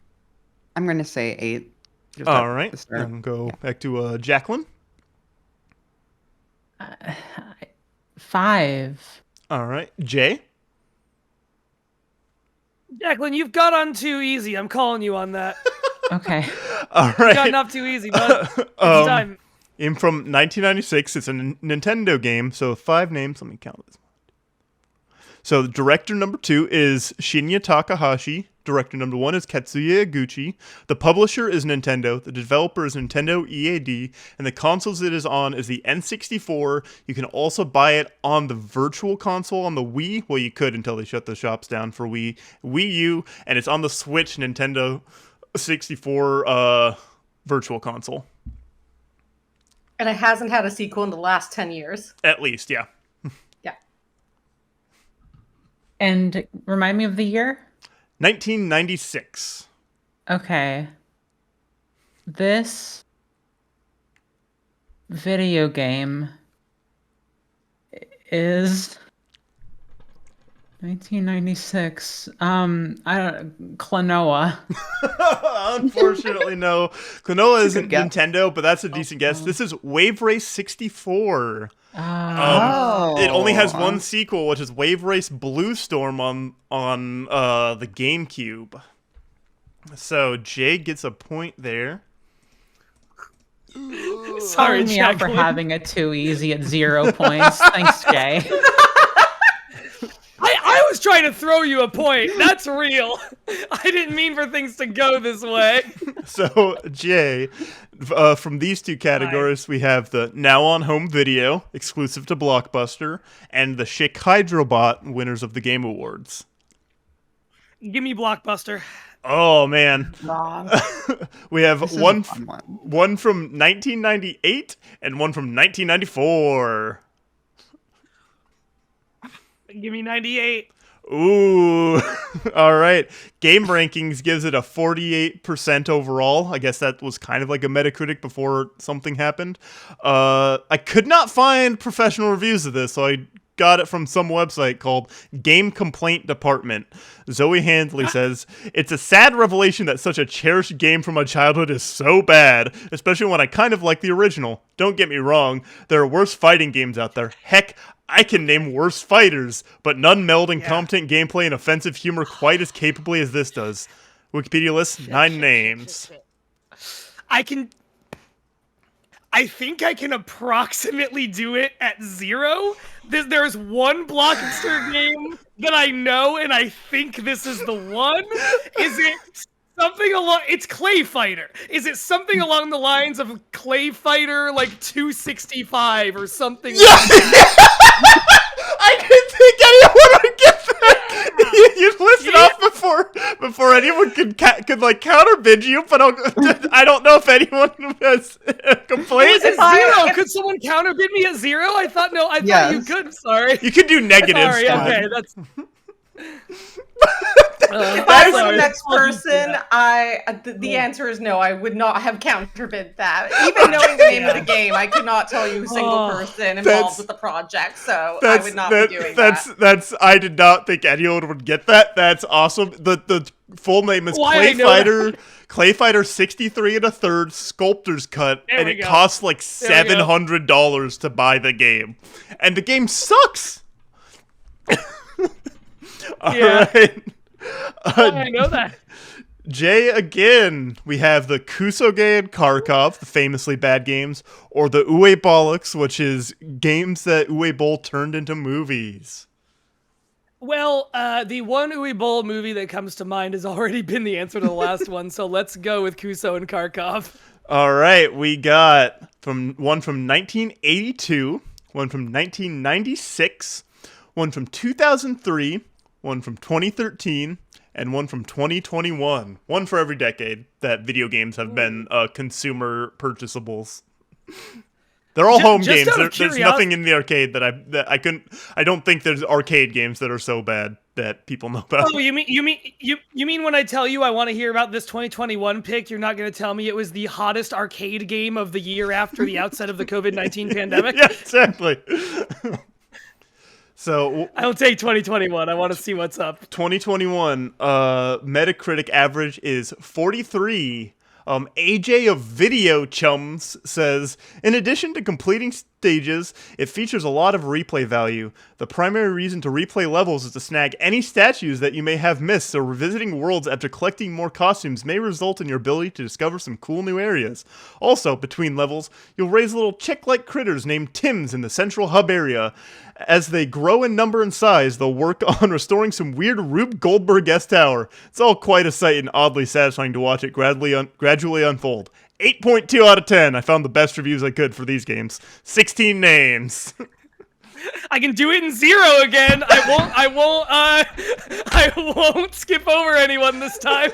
[SPEAKER 5] going to say 8. Just
[SPEAKER 6] All
[SPEAKER 5] at
[SPEAKER 6] right,
[SPEAKER 5] the start.
[SPEAKER 6] then go back to Jacqueline.
[SPEAKER 4] 5.
[SPEAKER 6] All right, Jay.
[SPEAKER 2] Jacqueline, you've got on too easy. I'm calling you on that.
[SPEAKER 4] Okay.
[SPEAKER 6] All
[SPEAKER 2] You've gotten
[SPEAKER 6] right.
[SPEAKER 2] off too easy, bud. It's time.
[SPEAKER 6] In from 1996, it's a Nintendo game, so 5 names. Let me count this. So director number 2 is Shinya Takahashi. Director number 1 is Katsuya Eguchi. The publisher is Nintendo. The developer is Nintendo EAD. And the consoles it is on is the N64. You can also buy it on the Virtual Console on the Wii. Well, you could until they shut the shops down for Wii U. And it's on the Switch Nintendo 64 Virtual Console.
[SPEAKER 3] And it hasn't had a sequel in the last 10 years.
[SPEAKER 6] At least, yeah.
[SPEAKER 3] Yeah.
[SPEAKER 4] And remind me of the year?
[SPEAKER 6] 1996.
[SPEAKER 4] Okay. This video game is 1996. Klonoa.
[SPEAKER 6] Unfortunately, no. Klonoa isn't
[SPEAKER 5] good guess.
[SPEAKER 6] Nintendo, but that's a decent guess. This is Wave Race 64. It only has one sequel, which is Wave Race Blue Storm on the GameCube. So Jay gets a point there.
[SPEAKER 2] Sorry,
[SPEAKER 4] Calling me out for
[SPEAKER 2] Jacqueline.
[SPEAKER 4] having it too easy at 0 points. Thanks, Jay.
[SPEAKER 2] I was trying to throw you a point. That's real. I didn't mean for things to go this way.
[SPEAKER 6] So Jay, from these two categories, we have the Now on Home Video, exclusive to Blockbuster, and the Schick Hydrobot, winners of the Game Awards.
[SPEAKER 2] Give me Blockbuster.
[SPEAKER 6] Oh man,
[SPEAKER 5] Wrong.
[SPEAKER 6] we have
[SPEAKER 5] This is a
[SPEAKER 6] one
[SPEAKER 5] fun one.
[SPEAKER 6] one from 1998 and one from 1994.
[SPEAKER 2] Give me 98.
[SPEAKER 6] Ooh, all right. Game Rankings gives it a 48% overall. I guess that was kind of like a Metacritic before something happened. I could not find professional reviews of this, so I got it from some website called Game Complaint Department. Zoe Handley says, it's a sad revelation that such a cherished game from my childhood is so bad, especially when I kind of like the original. Don't get me wrong, there are worse fighting games out there. Heck, I can name worse fighters, but none melding competent gameplay and offensive humor quite as capably as this does. Wikipedia lists 9 names.
[SPEAKER 2] I think I can approximately do it at 0. There's one Blockbuster game that I know, and I think this is the one. Is it something along? It's Clay Fighter. Is it something along the lines of Clay Fighter, like 265 or something?
[SPEAKER 6] I didn't think anyone would get that. You listed off before anyone could like counterbid you, but I don't know if anyone has complained.
[SPEAKER 2] Is it 0? Could someone counterbid me at 0? I thought thought you
[SPEAKER 5] Yes.
[SPEAKER 2] could. Sorry.
[SPEAKER 6] You could do negatives.
[SPEAKER 2] Sorry.
[SPEAKER 6] but-
[SPEAKER 2] Okay, that's.
[SPEAKER 3] If I was the next person, the answer is no. I would not have counterbid that. Even knowing the name of the game, I could not tell you a single person involved with the project, so I would not be doing that.
[SPEAKER 6] I did not think anyone would get that. That's awesome. The full name is
[SPEAKER 2] Why I know
[SPEAKER 6] Clay Fighter 63 1/3 Sculptor's Cut,
[SPEAKER 2] There
[SPEAKER 6] and
[SPEAKER 2] we
[SPEAKER 6] it
[SPEAKER 2] go.
[SPEAKER 6] costs like
[SPEAKER 2] There we go.
[SPEAKER 6] $700 to buy the game, and the game sucks. All
[SPEAKER 2] Yeah.
[SPEAKER 6] right.
[SPEAKER 2] I know that.
[SPEAKER 6] Jay, again, we have the Kusoge and Kharkov, the famously bad games, or the Uwe Bollocks, which is games that Uwe Boll turned into movies.
[SPEAKER 2] Well, the one Uwe Boll movie that comes to mind has already been the answer to the last one, so let's go with Kuso and Kharkov.
[SPEAKER 6] All right, we got one from 1982, one from 1996, one from 2003, one from 2013, and one from 2021. One for every decade that video games have been consumer purchasables. They're all home games. There's nothing in the arcade that I couldn't. I don't think there's arcade games that are so bad that people know about.
[SPEAKER 2] Oh, you mean when I tell you I want to hear about this 2021 pick, you're not going to tell me it was the hottest arcade game of the year after the outset of the COVID-19 pandemic?
[SPEAKER 6] Yeah, exactly. So
[SPEAKER 2] I'll take 2021. I want to see what's up.
[SPEAKER 6] 2021 Metacritic average is 43. AJ of Video Chums says, in addition to completing stages, it features a lot of replay value. The primary reason to replay levels is to snag any statues that you may have missed, so revisiting worlds after collecting more costumes may result in your ability to discover some cool new areas. Also, between levels, you'll raise little chick-like critters named Tims in the central hub area. As they grow in number and size, they'll work on restoring some weird Rube Goldberg-esque tower. It's all quite a sight and oddly satisfying to watch it gradually unfold. 8.2 out of 10. I found the best reviews I could for these games. 16 names.
[SPEAKER 2] I can do it in 0 again. I won't skip over anyone this time.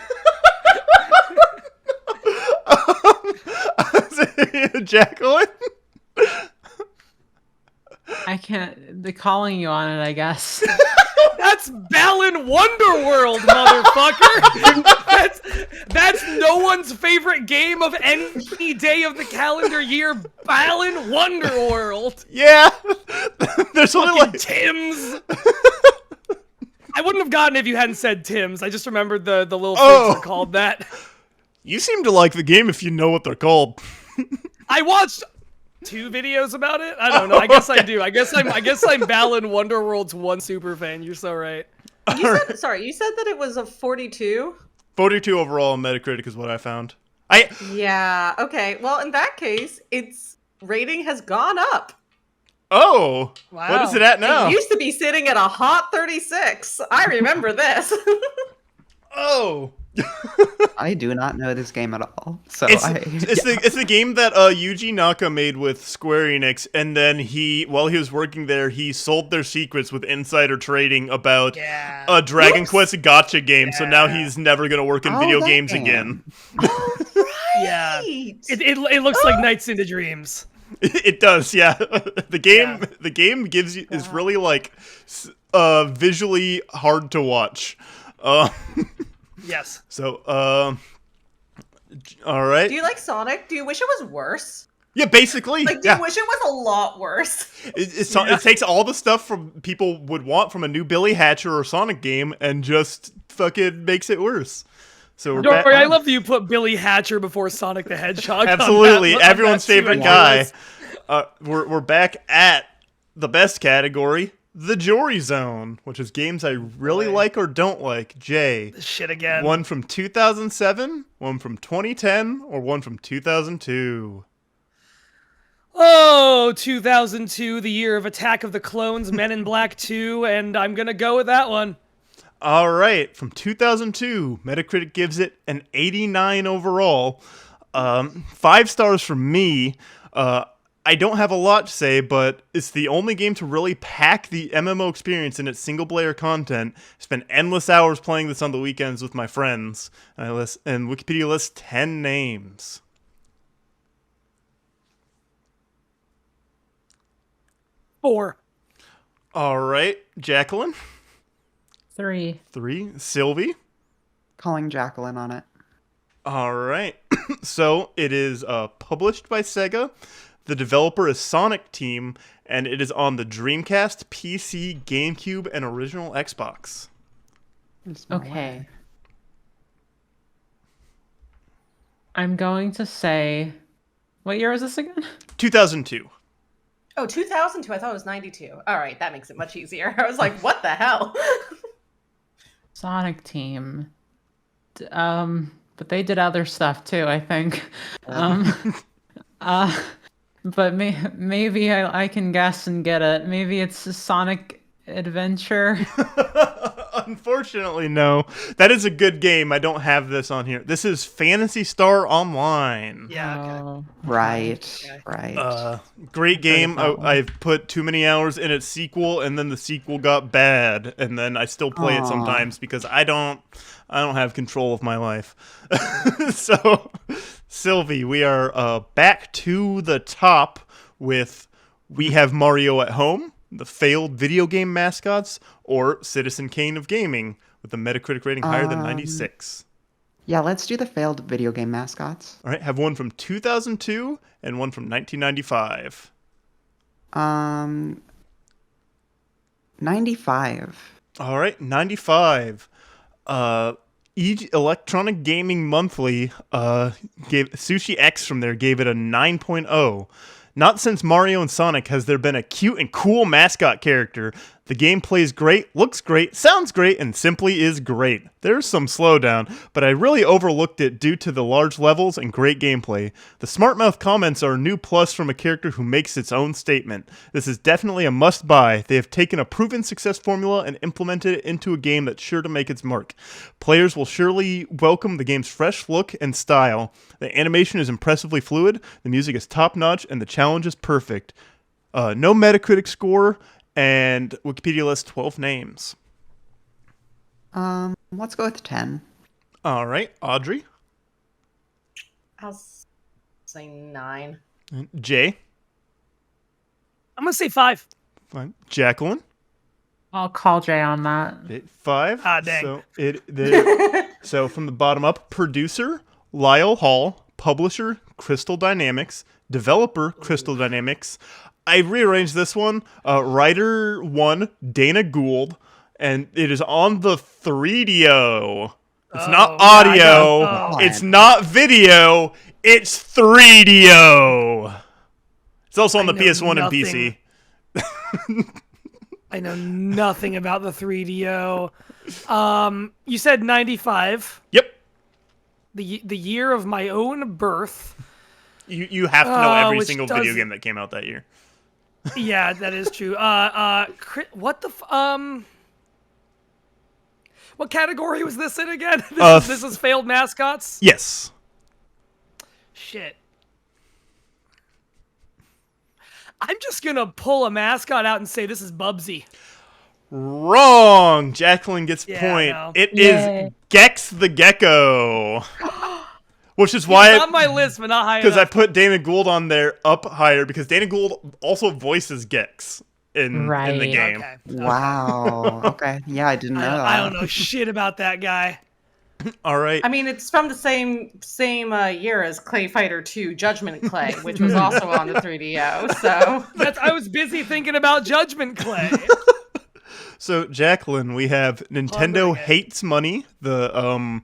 [SPEAKER 6] Jacqueline?
[SPEAKER 4] I can't. They're calling you on it, I guess.
[SPEAKER 2] That's Balan Wonderworld, motherfucker! That's no one's favorite game of any day of the calendar year, Balan Wonderworld!
[SPEAKER 6] Yeah! There's only like...
[SPEAKER 2] Tim's! I wouldn't have gotten it if you hadn't said Tim's. I just remembered the little things are called that.
[SPEAKER 6] You seem to like the game if you know what they're called.
[SPEAKER 2] I watched 2 videos about it. I don't know. I guess I do. I guess I'm Balan Wonderworld's one super fan. You're so right.
[SPEAKER 3] You said that it was a 42?
[SPEAKER 6] 42 overall on Metacritic is what I found.
[SPEAKER 3] Yeah, okay. Well, in that case, its rating has gone up.
[SPEAKER 6] Oh!
[SPEAKER 2] Wow.
[SPEAKER 6] What is it at now?
[SPEAKER 3] It used to be sitting at a hot 36. I remember this.
[SPEAKER 6] Oh!
[SPEAKER 5] I do not know this game at all. So
[SPEAKER 6] it's the game that Yuji Naka made with Square Enix, and then while he was working there, he sold their secrets with insider trading about a Dragon Quest gacha game. So now he's never gonna work in video games again.
[SPEAKER 3] Right.
[SPEAKER 2] Yeah, it looks like Nights into Dreams.
[SPEAKER 6] It does, yeah. The game is really like visually hard to watch.
[SPEAKER 2] Yes.
[SPEAKER 6] So, all right.
[SPEAKER 3] Do you like Sonic? Do you wish it was worse?
[SPEAKER 6] Yeah, basically.
[SPEAKER 3] Like, do you wish it was a lot worse?
[SPEAKER 6] It takes all the stuff from people would want from a new Billy Hatcher or Sonic game and just fucking makes it worse. So
[SPEAKER 2] Jory, I love that you put Billy Hatcher before Sonic the Hedgehog.
[SPEAKER 6] Absolutely, everyone's favorite guy. We're back at the best category, the Jory Zone, which is games I really like or don't like. Jay.
[SPEAKER 2] Shit again.
[SPEAKER 6] One from 2007, one from 2010, or one from 2002.
[SPEAKER 2] Oh, 2002, the year of Attack of the Clones, Men in Black 2, and I'm gonna go with that one.
[SPEAKER 6] All right, from 2002, Metacritic gives it an 89 overall. 5 stars from me. I don't have a lot to say, but it's the only game to really pack the MMO experience in its single-player content. I spent endless hours playing this on the weekends with my friends, and Wikipedia lists 10 names.
[SPEAKER 2] Four.
[SPEAKER 6] All right, Jacqueline.
[SPEAKER 4] 3.
[SPEAKER 6] 3. Sylvie.
[SPEAKER 5] Calling Jacqueline on it.
[SPEAKER 6] All right. So it is published by Sega. The developer is Sonic Team, and it is on the Dreamcast, PC, GameCube, and original Xbox.
[SPEAKER 4] Okay. I'm going to say... What year is this again?
[SPEAKER 6] 2002.
[SPEAKER 3] Oh, 2002. I thought it was 92. All right, that makes it much easier. I was like, what the hell?
[SPEAKER 4] Sonic Team. But they did other stuff too, I think. But maybe I can guess and get it. Maybe it's Sonic adventure?
[SPEAKER 6] Unfortunately, no. That is a good game. I don't have this on here. This is Phantasy Star Online.
[SPEAKER 2] Yeah. Okay.
[SPEAKER 4] Oh,
[SPEAKER 5] Right,
[SPEAKER 2] Okay.
[SPEAKER 5] right.
[SPEAKER 6] Great game.
[SPEAKER 4] that one.
[SPEAKER 6] I've put too many hours in its sequel, and then the sequel got bad, and then I still play it
[SPEAKER 5] Aw.
[SPEAKER 6] sometimes because I don't have control of my life. So, Sylvie, we are back to the top with We Have Mario at Home, the failed video game mascots, or Citizen Kane of Gaming with a Metacritic rating higher than 96.
[SPEAKER 5] Yeah, let's do the failed video game mascots.
[SPEAKER 6] All right, have one from 2002 and one from 1995.
[SPEAKER 5] 95.
[SPEAKER 6] All right, 95. Electronic Gaming Monthly gave Sushi X from there gave it a 9.0. Not since Mario and Sonic has there been a cute and cool mascot character. The game plays great, looks great, sounds great, and simply is great. There's some slowdown, but I really overlooked it due to the large levels and great gameplay. The Smartmouth comments are a new plus from a character who makes its own statement. This is definitely a must-buy. They have taken a proven success formula and implemented it into a game that's sure to make its mark. Players will surely welcome the game's fresh look and style. The animation is impressively fluid, the music is top-notch, and the challenge is perfect. No Metacritic score, and Wikipedia lists 12 names.
[SPEAKER 5] Let's go with 10.
[SPEAKER 6] All right, Audrey,
[SPEAKER 3] I'll say 9.
[SPEAKER 6] Jay,
[SPEAKER 2] I'm gonna say 5.
[SPEAKER 6] fine. Jacqueline,
[SPEAKER 4] I'll call Jay on that.
[SPEAKER 6] 5.
[SPEAKER 2] Ah, dang.
[SPEAKER 6] So from the bottom up, producer Lyle Hall, publisher Crystal Dynamics, developer Crystal Dynamics. I rearranged this one. Writer 1 Dana Gould, and it is on the 3DO. It's not audio.
[SPEAKER 2] God.
[SPEAKER 6] It's not video. It's 3DO. It's also on the
[SPEAKER 2] know
[SPEAKER 6] PS1
[SPEAKER 2] nothing.
[SPEAKER 6] and PC.
[SPEAKER 2] I know nothing about the 3DO. You said 95.
[SPEAKER 6] Yep.
[SPEAKER 2] The year of my own birth.
[SPEAKER 6] You have to know every
[SPEAKER 2] which
[SPEAKER 6] single video
[SPEAKER 2] doesn't-
[SPEAKER 6] game that came out that year.
[SPEAKER 2] Yeah, that is true. What the what category was this in again? This is failed mascots?
[SPEAKER 6] Yes.
[SPEAKER 2] Shit. I'm just gonna pull a mascot out and say this is Bubsy.
[SPEAKER 6] Wrong. Jacqueline gets
[SPEAKER 2] Yeah,
[SPEAKER 6] point.
[SPEAKER 2] no.
[SPEAKER 6] It is
[SPEAKER 4] Yay.
[SPEAKER 6] Gex the Gecko. Which is
[SPEAKER 2] It's
[SPEAKER 6] why,
[SPEAKER 2] on my list, but not high
[SPEAKER 6] because I
[SPEAKER 2] enough.
[SPEAKER 6] put Dana Gould on there up higher because Dana Gould also voices Gex in the
[SPEAKER 4] Right.
[SPEAKER 6] game.
[SPEAKER 2] Okay.
[SPEAKER 5] Wow. Okay. Yeah, I didn't know that.
[SPEAKER 2] I don't know shit about that guy.
[SPEAKER 6] All right.
[SPEAKER 3] I mean, it's from the same year as Clay Fighter 2 Judgment Clay, which was also on the 3DO. So
[SPEAKER 2] I was busy thinking about Judgment Clay.
[SPEAKER 6] So, Jacqueline, we have Nintendo
[SPEAKER 2] Pondering it.
[SPEAKER 6] Hates Money, the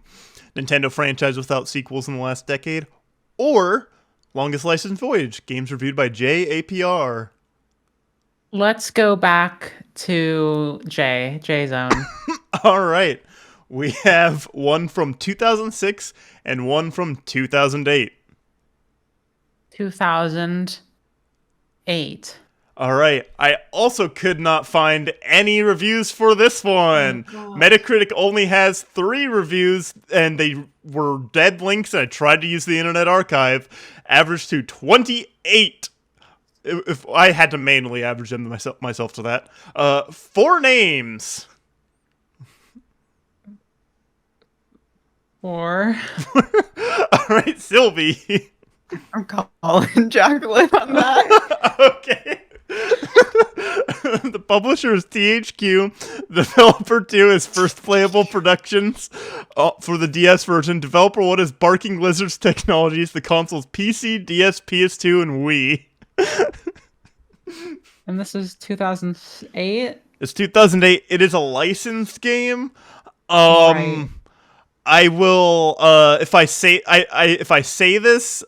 [SPEAKER 6] Nintendo franchise without sequels in the last decade, or Longest Licensed Voyage, games reviewed by JAPR.
[SPEAKER 4] Let's go back to Jay Zone.
[SPEAKER 6] All right. We have one from 2006 and one from 2008.
[SPEAKER 4] 2008.
[SPEAKER 6] All right. I also could not find any reviews for this one. Metacritic only has 3 reviews, and they were dead links, and I tried to use the Internet Archive. Averaged to 28. If I had to manually average them myself to that. 4 names.
[SPEAKER 4] Or
[SPEAKER 6] All right, Sylvie.
[SPEAKER 5] I'm calling Jacqueline on that.
[SPEAKER 6] Okay. The publisher is THQ. Developer 2 is First Playable Productions for the DS version. Developer 1 is Barking Lizards Technologies. The console's PC, DS, PS2, and Wii.
[SPEAKER 4] and this is 2008.
[SPEAKER 6] It's 2008. It is a licensed game.
[SPEAKER 4] Right.
[SPEAKER 6] I will if I say this,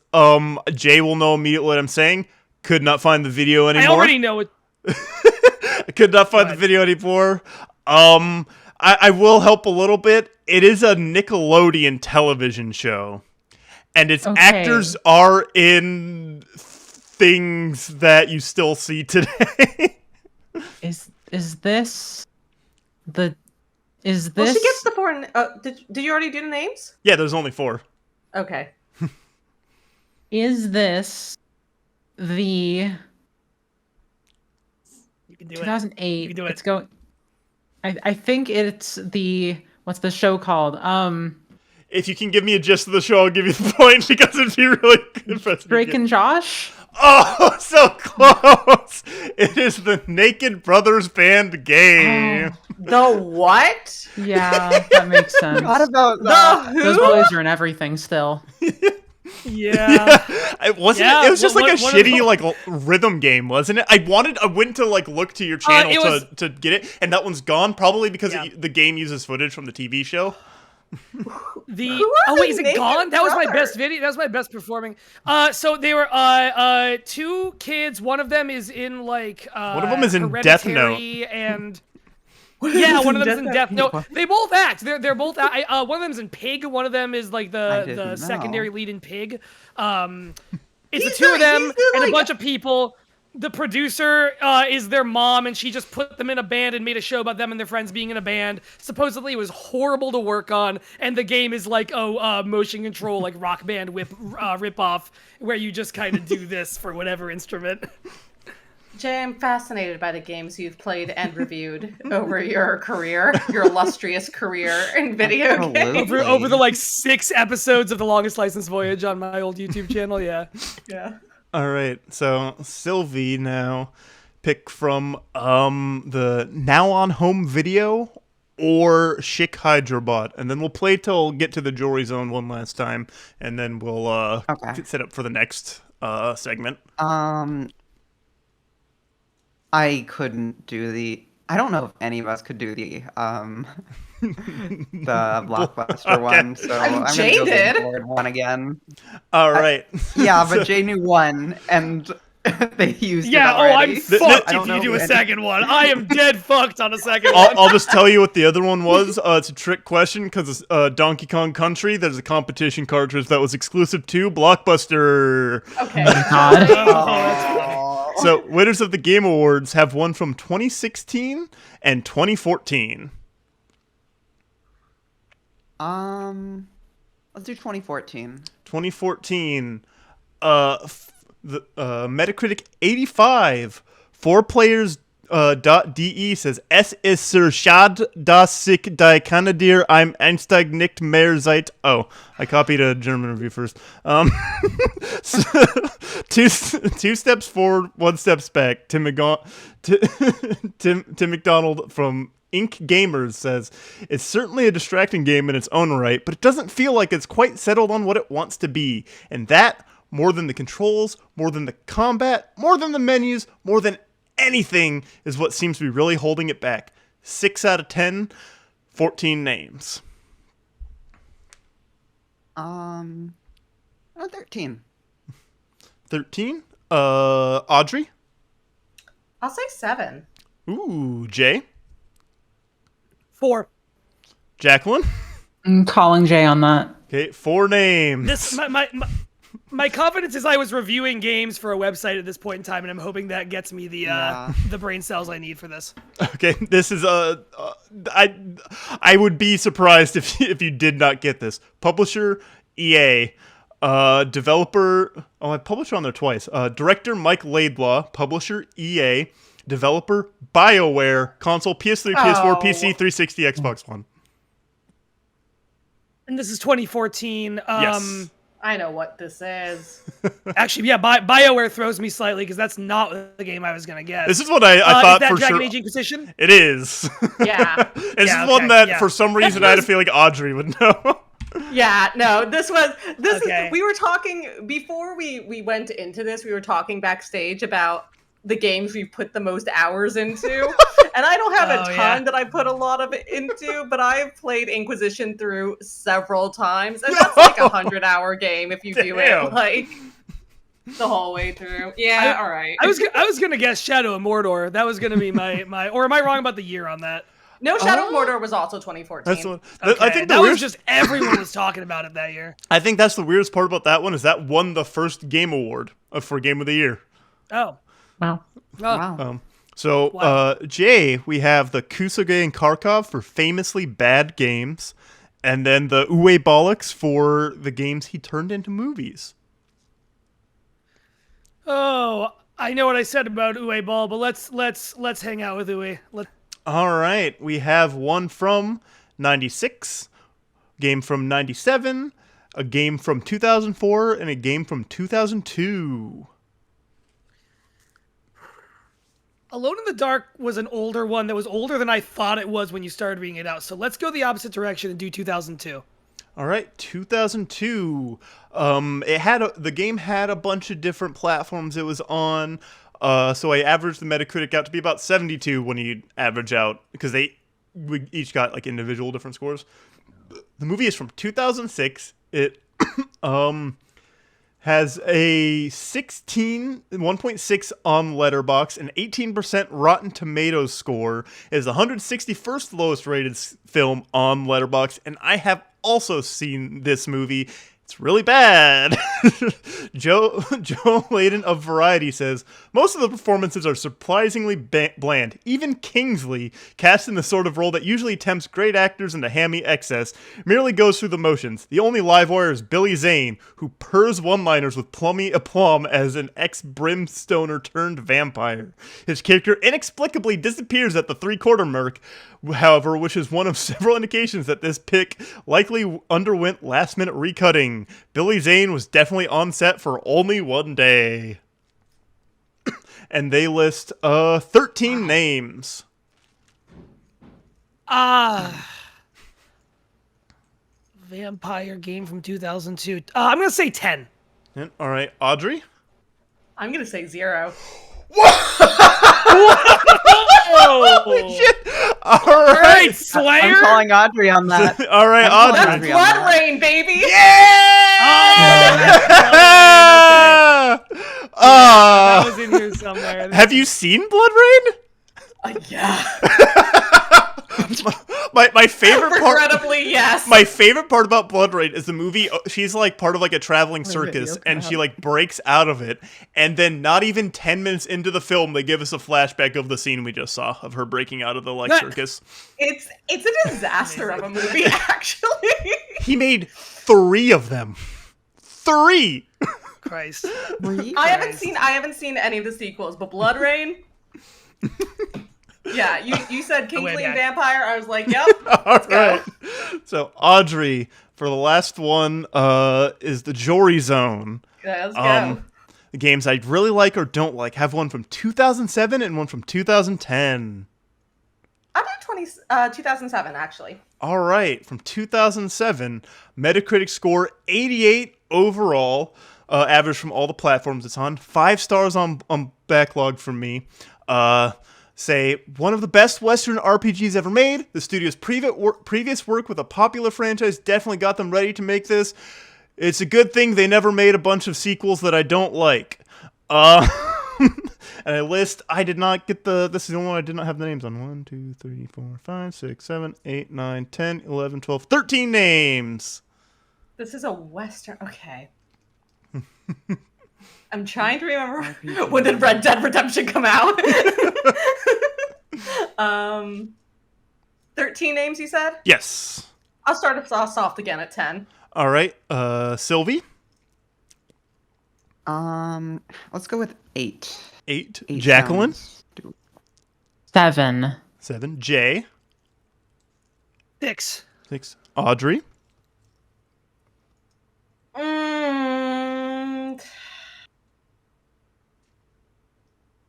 [SPEAKER 6] Jay will know immediately what I'm saying. Could not find the video anymore.
[SPEAKER 2] I already know it.
[SPEAKER 6] I could not find the video anymore. I will help a little bit. It is a Nickelodeon television show, and its
[SPEAKER 4] Okay.
[SPEAKER 6] actors are in things that you still see today.
[SPEAKER 4] Is this the? Is
[SPEAKER 3] Well,
[SPEAKER 4] this?
[SPEAKER 3] she gets the 4. Did you already do the names?
[SPEAKER 6] Yeah, there's only 4.
[SPEAKER 3] Okay.
[SPEAKER 4] Is this the
[SPEAKER 2] You can do it.
[SPEAKER 4] 2008?
[SPEAKER 2] You can do it.
[SPEAKER 4] It's going. I think it's the. What's the show called?
[SPEAKER 6] If you can give me a gist of the show, I'll give you the point because it'd be really good for us to
[SPEAKER 4] Drake
[SPEAKER 6] get.
[SPEAKER 4] and Josh.
[SPEAKER 6] Oh, so close! It is the Naked Brothers Band game.
[SPEAKER 3] The what?
[SPEAKER 4] Yeah, that makes sense.
[SPEAKER 5] Forgot about
[SPEAKER 3] The
[SPEAKER 5] that.
[SPEAKER 3] who?
[SPEAKER 4] Those boys are in everything still.
[SPEAKER 2] Yeah.
[SPEAKER 6] It wasn't.
[SPEAKER 2] Yeah,
[SPEAKER 6] It was just
[SPEAKER 2] one-
[SPEAKER 6] like a
[SPEAKER 2] one of
[SPEAKER 6] shitty
[SPEAKER 2] the-
[SPEAKER 6] like rhythm game, wasn't it? I went to like look to your channel
[SPEAKER 2] it was-
[SPEAKER 6] to get it, and that one's gone probably because
[SPEAKER 2] Yeah.
[SPEAKER 6] the game uses footage from the TV show.
[SPEAKER 2] The
[SPEAKER 3] Who are
[SPEAKER 2] oh
[SPEAKER 3] the
[SPEAKER 2] wait, is it
[SPEAKER 3] Naked
[SPEAKER 2] gone? That was my
[SPEAKER 3] Brothers?
[SPEAKER 2] best video. That was my best performing. So they were 2 kids. One of them is in like
[SPEAKER 6] One of them is in Death Note.
[SPEAKER 2] Hereditary and yeah, one of them is in Death Note.
[SPEAKER 5] What?
[SPEAKER 2] They both act. They're both. One of them is in Pig. One of them is like
[SPEAKER 5] I
[SPEAKER 2] the
[SPEAKER 5] didn't know.
[SPEAKER 2] secondary lead in Pig. It's
[SPEAKER 3] He's
[SPEAKER 2] the 2 of
[SPEAKER 3] the-
[SPEAKER 2] them
[SPEAKER 3] he's the,
[SPEAKER 2] and a
[SPEAKER 3] like-
[SPEAKER 2] bunch of people. The producer is their mom, and she just put them in a band and made a show about them and their friends being in a band. Supposedly, it was horrible to work on, and the game is like, motion control, like Rock Band rip off, where you just kind of do this for whatever instrument.
[SPEAKER 3] Jay, I'm fascinated by the games you've played and reviewed over your career, your illustrious career in video games.
[SPEAKER 5] Absolutely.
[SPEAKER 2] over the like 6 episodes of The Longest License Voyage on my old YouTube channel, yeah.
[SPEAKER 3] Yeah.
[SPEAKER 6] All right, so Sylvie now pick from the Now on Home video or Schick Hydrabot, and then we'll play till get to the Jory Zone one last time, and then we'll
[SPEAKER 5] Okay.
[SPEAKER 6] set up for the next segment.
[SPEAKER 5] I couldn't do the. I don't know if any of us could do the the blockbuster one. So
[SPEAKER 3] I mean,
[SPEAKER 5] I'm
[SPEAKER 3] Jay
[SPEAKER 5] gonna go
[SPEAKER 3] did.
[SPEAKER 5] Game Board one again.
[SPEAKER 6] All right.
[SPEAKER 5] Yeah, but Jay knew one, and they used
[SPEAKER 2] Yeah,
[SPEAKER 5] it
[SPEAKER 2] I'm
[SPEAKER 5] already.
[SPEAKER 2] fucked
[SPEAKER 5] I don't
[SPEAKER 2] if you
[SPEAKER 5] know
[SPEAKER 2] do a
[SPEAKER 5] any-
[SPEAKER 2] second one. I am dead fucked on a second one.
[SPEAKER 6] I'll just tell you what the other one was. It's a trick question because Donkey Kong Country, there's a competition cartridge that was exclusive to Blockbuster.
[SPEAKER 3] Okay.
[SPEAKER 4] God.
[SPEAKER 5] Oh.
[SPEAKER 6] So, winners of the Game Awards have one from 2016 and 2014.
[SPEAKER 5] Let's do 2014.
[SPEAKER 6] 2014, the Metacritic 85. 4players.de says es ist sehr schade, dass sich die Kanadier im Einstieg nicht mehr seit. Oh, I copied a German review first. Two steps forward, 1 steps back. Tim McDonald from Ink Gamers says, it's certainly a distracting game in its own right, but it doesn't feel like it's quite settled on what it wants to be. And that, more than the controls, more than the combat, more than the menus, more than anything, is what seems to be really holding it back. 6 out of 10, 14 names.
[SPEAKER 5] 13.
[SPEAKER 6] 13? Audrey?
[SPEAKER 3] I'll say 7.
[SPEAKER 6] Ooh, Jay?
[SPEAKER 2] 4.
[SPEAKER 6] Jacqueline?
[SPEAKER 4] I'm calling Jay on that.
[SPEAKER 6] Okay, 4 names.
[SPEAKER 2] This my confidence is I was reviewing games for a website at this point in time, and I'm hoping that gets me the
[SPEAKER 5] Yeah.
[SPEAKER 2] the brain cells I need for this.
[SPEAKER 6] Okay, this is I would be surprised if you did not get this. Publisher EA, developer. Oh, I published on there twice. Director Mike Laidlaw, publisher EA, developer BioWare, console PS3, PS4, PC, 360, Xbox One.
[SPEAKER 2] And this is 2014.
[SPEAKER 6] Yes.
[SPEAKER 3] I know what this is.
[SPEAKER 2] Actually, yeah, BioWare throws me slightly because that's not the game I was gonna guess.
[SPEAKER 6] This is what I thought
[SPEAKER 2] is that
[SPEAKER 6] for
[SPEAKER 2] Dragon
[SPEAKER 6] sure.
[SPEAKER 2] Age Inquisition?
[SPEAKER 6] It is.
[SPEAKER 3] Yeah.
[SPEAKER 6] This
[SPEAKER 2] Yeah,
[SPEAKER 6] is one
[SPEAKER 2] okay,
[SPEAKER 6] that
[SPEAKER 2] yeah.
[SPEAKER 6] for some reason I had a feeling Audrey would know.
[SPEAKER 3] Yeah, no, this
[SPEAKER 2] Okay.
[SPEAKER 3] we were talking before we went into this, we were talking backstage about the games we've put the most hours into. And I don't have a
[SPEAKER 2] Oh,
[SPEAKER 3] ton
[SPEAKER 2] yeah.
[SPEAKER 3] that I put a lot of it into, but I've played Inquisition through several times. And that's like a 100-hour game if you do
[SPEAKER 6] Damn.
[SPEAKER 3] it like the whole way through. Yeah, all right.
[SPEAKER 2] I was gonna guess Shadow of Mordor. That was gonna be my or am I wrong about the year on that?
[SPEAKER 3] No, Shadow of Mordor was also 2014.
[SPEAKER 6] That's what
[SPEAKER 2] Okay,
[SPEAKER 6] I think.
[SPEAKER 2] that was just everyone was talking about it that year.
[SPEAKER 6] I think that's the weirdest part about that one is that won the first game award for Game of the Year.
[SPEAKER 2] Oh,
[SPEAKER 4] Wow.
[SPEAKER 2] well,
[SPEAKER 5] Wow.
[SPEAKER 6] So,
[SPEAKER 2] Wow.
[SPEAKER 6] Jay, we have the Kusage and Kharkov for famously bad games, and then the Uwe Bollocks for the games he turned into movies.
[SPEAKER 2] Oh, I know what I said about Uwe Ball, but let's hang out with Uwe.
[SPEAKER 6] All right, we have one from 96, game from 97, a game from 2004, and a game from 2002.
[SPEAKER 2] Alone in the Dark was an older one that was older than I thought it was when you started reading it out. So let's go the opposite direction and do 2002.
[SPEAKER 6] All right, 2002. The game had a bunch of different platforms it was on. So I averaged the Metacritic out to be about 72 when you average out, because we each got like individual different scores. The movie is from 2006. It has a 1.6 on Letterboxd, an 18% Rotten Tomatoes score. It is the 161st lowest rated film on Letterboxd, and I have also seen this movie. It's really bad. Joe Layden of Variety says, most of the performances are surprisingly bland. Even Kingsley, cast in the sort of role that usually tempts great actors into hammy excess, merely goes through the motions. The only live wire is Billy Zane, who purrs one-liners with plummy aplomb as an ex-brimstoner turned vampire. His character inexplicably disappears at the three-quarter mark, however, which is one of several indications that this pick likely underwent last-minute recutting. Billy Zane was definitely on set for only one day. And they list 13 names.
[SPEAKER 2] Vampire game from 2002. I'm going to say 10.
[SPEAKER 6] All right, Audrey?
[SPEAKER 3] I'm gonna say 0.
[SPEAKER 2] Holy
[SPEAKER 6] shit! All
[SPEAKER 2] All right,
[SPEAKER 6] right.
[SPEAKER 2] Slayer.
[SPEAKER 5] I'm calling Audrey on that.
[SPEAKER 6] All right,
[SPEAKER 5] I'm calling
[SPEAKER 6] Audrey.
[SPEAKER 3] That's
[SPEAKER 5] Audrey on
[SPEAKER 3] Blood
[SPEAKER 5] that.
[SPEAKER 3] Rain, baby!
[SPEAKER 2] That was in here somewhere.
[SPEAKER 6] Have you seen Blood Rain?
[SPEAKER 3] Yeah.
[SPEAKER 6] My favorite part.
[SPEAKER 3] Regrettably, yes.
[SPEAKER 6] My favorite part about Blood Rain is the movie. She's like part of like a traveling circus,
[SPEAKER 5] video
[SPEAKER 6] and
[SPEAKER 5] come
[SPEAKER 6] she like breaks out of it, and then not even 10 minutes into the film, they give us a flashback of the scene we just saw of her breaking out of the like circus.
[SPEAKER 3] It's a disaster of a movie, actually.
[SPEAKER 6] He made 3 of them. 3.
[SPEAKER 2] Christ.
[SPEAKER 3] I haven't seen any of the sequels, but Blood Rain. Yeah, you said Kingsley and Vampire. I was like, yep.
[SPEAKER 6] All right. So Audrey, for the last one, is the Jory Zone.
[SPEAKER 3] Yeah, let's go.
[SPEAKER 6] The games I really like or don't like have one from 2007 and one from 2010.
[SPEAKER 3] I'm at 2007, actually.
[SPEAKER 6] All right, from 2007, Metacritic score 88 overall, average from all the platforms it's on. 5 stars on backlog from me. Say, one of the best Western RPGs ever made. The studio's previous work with a popular franchise definitely got them ready to make this. It's a good thing they never made a bunch of sequels that I don't like. And I did not get this is the only one I did not have the names on. 1, 2, 3, 4, 5, 6, 7, 8, 9, 10, 11, 12, 13 names.
[SPEAKER 3] This is a Western. Okay. I'm trying to remember when did Red Dead Redemption come out. 13 names, you said?
[SPEAKER 6] Yes.
[SPEAKER 3] I'll start us off soft again at 10.
[SPEAKER 6] All right, Sylvie.
[SPEAKER 5] Let's go with 8.
[SPEAKER 6] 8.
[SPEAKER 5] 8
[SPEAKER 6] Jacqueline.
[SPEAKER 5] sounds
[SPEAKER 4] 7.
[SPEAKER 6] 7. Jay.
[SPEAKER 2] 6.
[SPEAKER 6] 6. Audrey.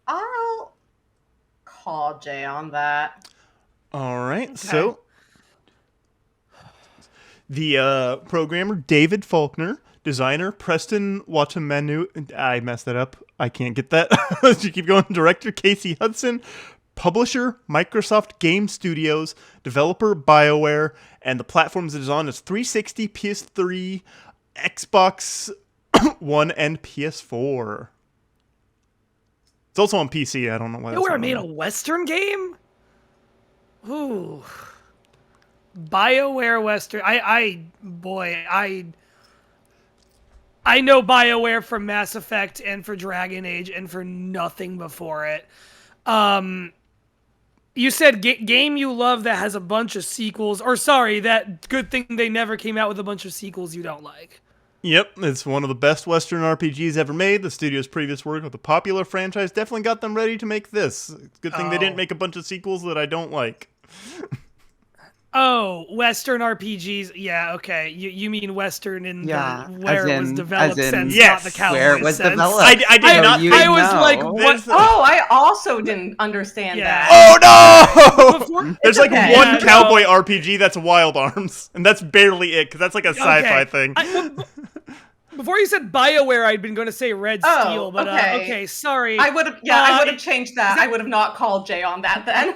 [SPEAKER 3] I'll call Jay on that.
[SPEAKER 6] All right, so the programmer David Faulkner, designer Preston Watamanu. I messed that up. I can't get that. You keep going. Director Casey Hudson, publisher Microsoft Game Studios, developer BioWare, and the platforms it is on is 360, PS3, Xbox One, and PS4. It's also on PC. I don't know why.
[SPEAKER 2] You would have made a Western game? Ooh. BioWare Western. I know BioWare for Mass Effect and for Dragon Age and for nothing before it. You said game you love that has a bunch of sequels, or sorry, that good thing they never came out with a bunch of sequels you don't like.
[SPEAKER 6] Yep, it's one of the best Western RPGs ever made. The studio's previous work with a popular franchise definitely got them ready to make this. It's a good thing they didn't make a bunch of sequels that I don't like.
[SPEAKER 2] Oh, Western RPGs. Yeah, okay. You mean Western in
[SPEAKER 5] Yeah,
[SPEAKER 2] the where it was
[SPEAKER 5] as in-
[SPEAKER 2] developed
[SPEAKER 5] as in-
[SPEAKER 2] sense,
[SPEAKER 6] Yes,
[SPEAKER 2] not the cowboy
[SPEAKER 5] Where it was
[SPEAKER 2] sense.
[SPEAKER 5] developed.
[SPEAKER 6] I did not
[SPEAKER 5] you
[SPEAKER 6] think
[SPEAKER 2] I was
[SPEAKER 5] know.
[SPEAKER 2] like, what?
[SPEAKER 6] There's-
[SPEAKER 3] Oh, I also didn't understand
[SPEAKER 2] Yeah.
[SPEAKER 3] that.
[SPEAKER 6] Oh no!
[SPEAKER 2] Before-
[SPEAKER 6] There's like
[SPEAKER 3] okay.
[SPEAKER 6] one
[SPEAKER 2] Yeah,
[SPEAKER 6] cowboy
[SPEAKER 2] no.
[SPEAKER 6] RPG that's Wild Arms, and that's barely it, because that's like a sci-fi
[SPEAKER 2] Okay.
[SPEAKER 6] thing.
[SPEAKER 2] Before you said BioWare, I'd been going to say Red
[SPEAKER 3] Oh,
[SPEAKER 2] Steel, but
[SPEAKER 3] okay.
[SPEAKER 2] okay, sorry.
[SPEAKER 3] I would have, I would have changed that. I would have not called Jay on that then.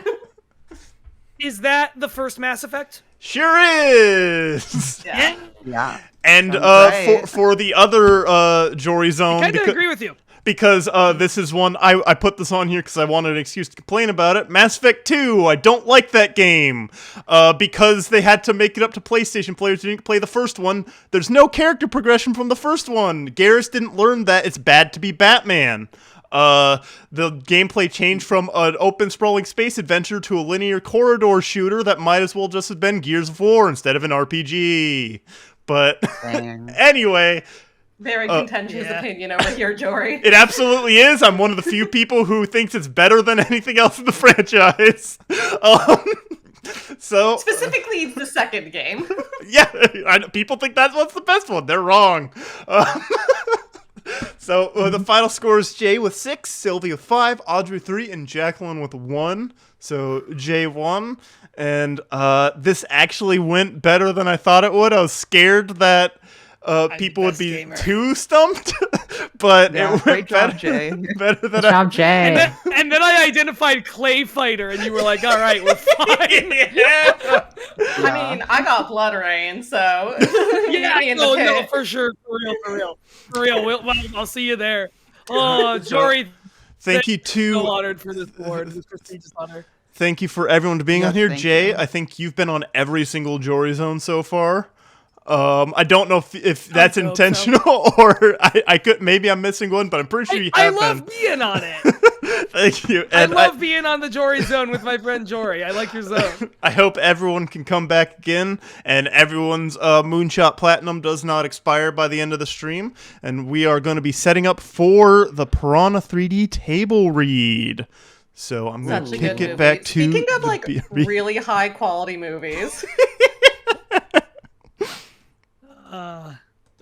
[SPEAKER 2] Is that the first Mass Effect?
[SPEAKER 6] Sure is!
[SPEAKER 3] Yeah.
[SPEAKER 5] Yeah.
[SPEAKER 6] And
[SPEAKER 5] Sounds right.
[SPEAKER 6] for the other Jory Zone,
[SPEAKER 2] I kind of agree with you.
[SPEAKER 6] because this is one I put this on here because I wanted an excuse to complain about it. Mass Effect 2, I don't like that game because they had to make it up to PlayStation players who didn't play the first one. There's no character progression from the first one. Garrus didn't learn that it's bad to be Batman. The gameplay changed from an open sprawling space adventure to a linear corridor shooter that might as well just have been Gears of War instead of an RPG. But
[SPEAKER 5] Dang.
[SPEAKER 6] anyway,
[SPEAKER 3] Very contentious opinion over here, Jory.
[SPEAKER 6] it absolutely is. I'm one of the few people who thinks it's better than anything else in the franchise. So
[SPEAKER 3] Specifically, the second game.
[SPEAKER 6] yeah, people think that's what's the best one. They're wrong. So the final score is Jay with 6, Sylvie with 5, Audrey 3, and Jacqueline with 1. So Jay won, and this actually went better than I thought it would. I was scared that people would
[SPEAKER 2] best
[SPEAKER 6] be
[SPEAKER 2] gamer.
[SPEAKER 6] too stumped, but
[SPEAKER 5] Yeah,
[SPEAKER 6] it went
[SPEAKER 5] great job,
[SPEAKER 6] better,
[SPEAKER 5] Jay.
[SPEAKER 6] better than
[SPEAKER 4] Good job, Jay.
[SPEAKER 2] And then I identified Clay Fighter, and you were like, all right, we're fine.
[SPEAKER 6] Yeah.
[SPEAKER 3] I mean, I got Blood Rain, so
[SPEAKER 2] Yeah,
[SPEAKER 3] me in the
[SPEAKER 2] no,
[SPEAKER 3] pit.
[SPEAKER 2] for sure, for real. Well, I'll see you there. Oh, Jory,
[SPEAKER 6] Thank you
[SPEAKER 2] so
[SPEAKER 6] to
[SPEAKER 2] honored for this award, this prestigious honor.
[SPEAKER 6] thank you for everyone being
[SPEAKER 5] Yeah,
[SPEAKER 6] on here,
[SPEAKER 5] thank
[SPEAKER 6] Jay.
[SPEAKER 5] you.
[SPEAKER 6] I think you've been on every single Jory Zone so far. I don't know if that's
[SPEAKER 2] hope so.
[SPEAKER 6] intentional or I could maybe I'm missing one, but I'm pretty sure you
[SPEAKER 2] I
[SPEAKER 6] have
[SPEAKER 2] love
[SPEAKER 6] been.
[SPEAKER 2] being on it.
[SPEAKER 6] Thank you.
[SPEAKER 2] I
[SPEAKER 6] And
[SPEAKER 2] love being on the Jory Zone with my friend Jory. I like your zone.
[SPEAKER 6] I hope everyone can come back again, and everyone's Moonshot Platinum does not expire by the end of the stream, and we are going to be setting up for the Piranha 3D table read. So I'm going
[SPEAKER 3] Such
[SPEAKER 6] to
[SPEAKER 3] a
[SPEAKER 6] kick
[SPEAKER 3] good
[SPEAKER 6] it
[SPEAKER 3] movie.
[SPEAKER 6] back to
[SPEAKER 3] Speaking of
[SPEAKER 6] the
[SPEAKER 3] like
[SPEAKER 6] BRB.
[SPEAKER 3] really high quality movies,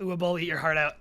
[SPEAKER 2] Ooh, a ball, eat your heart out.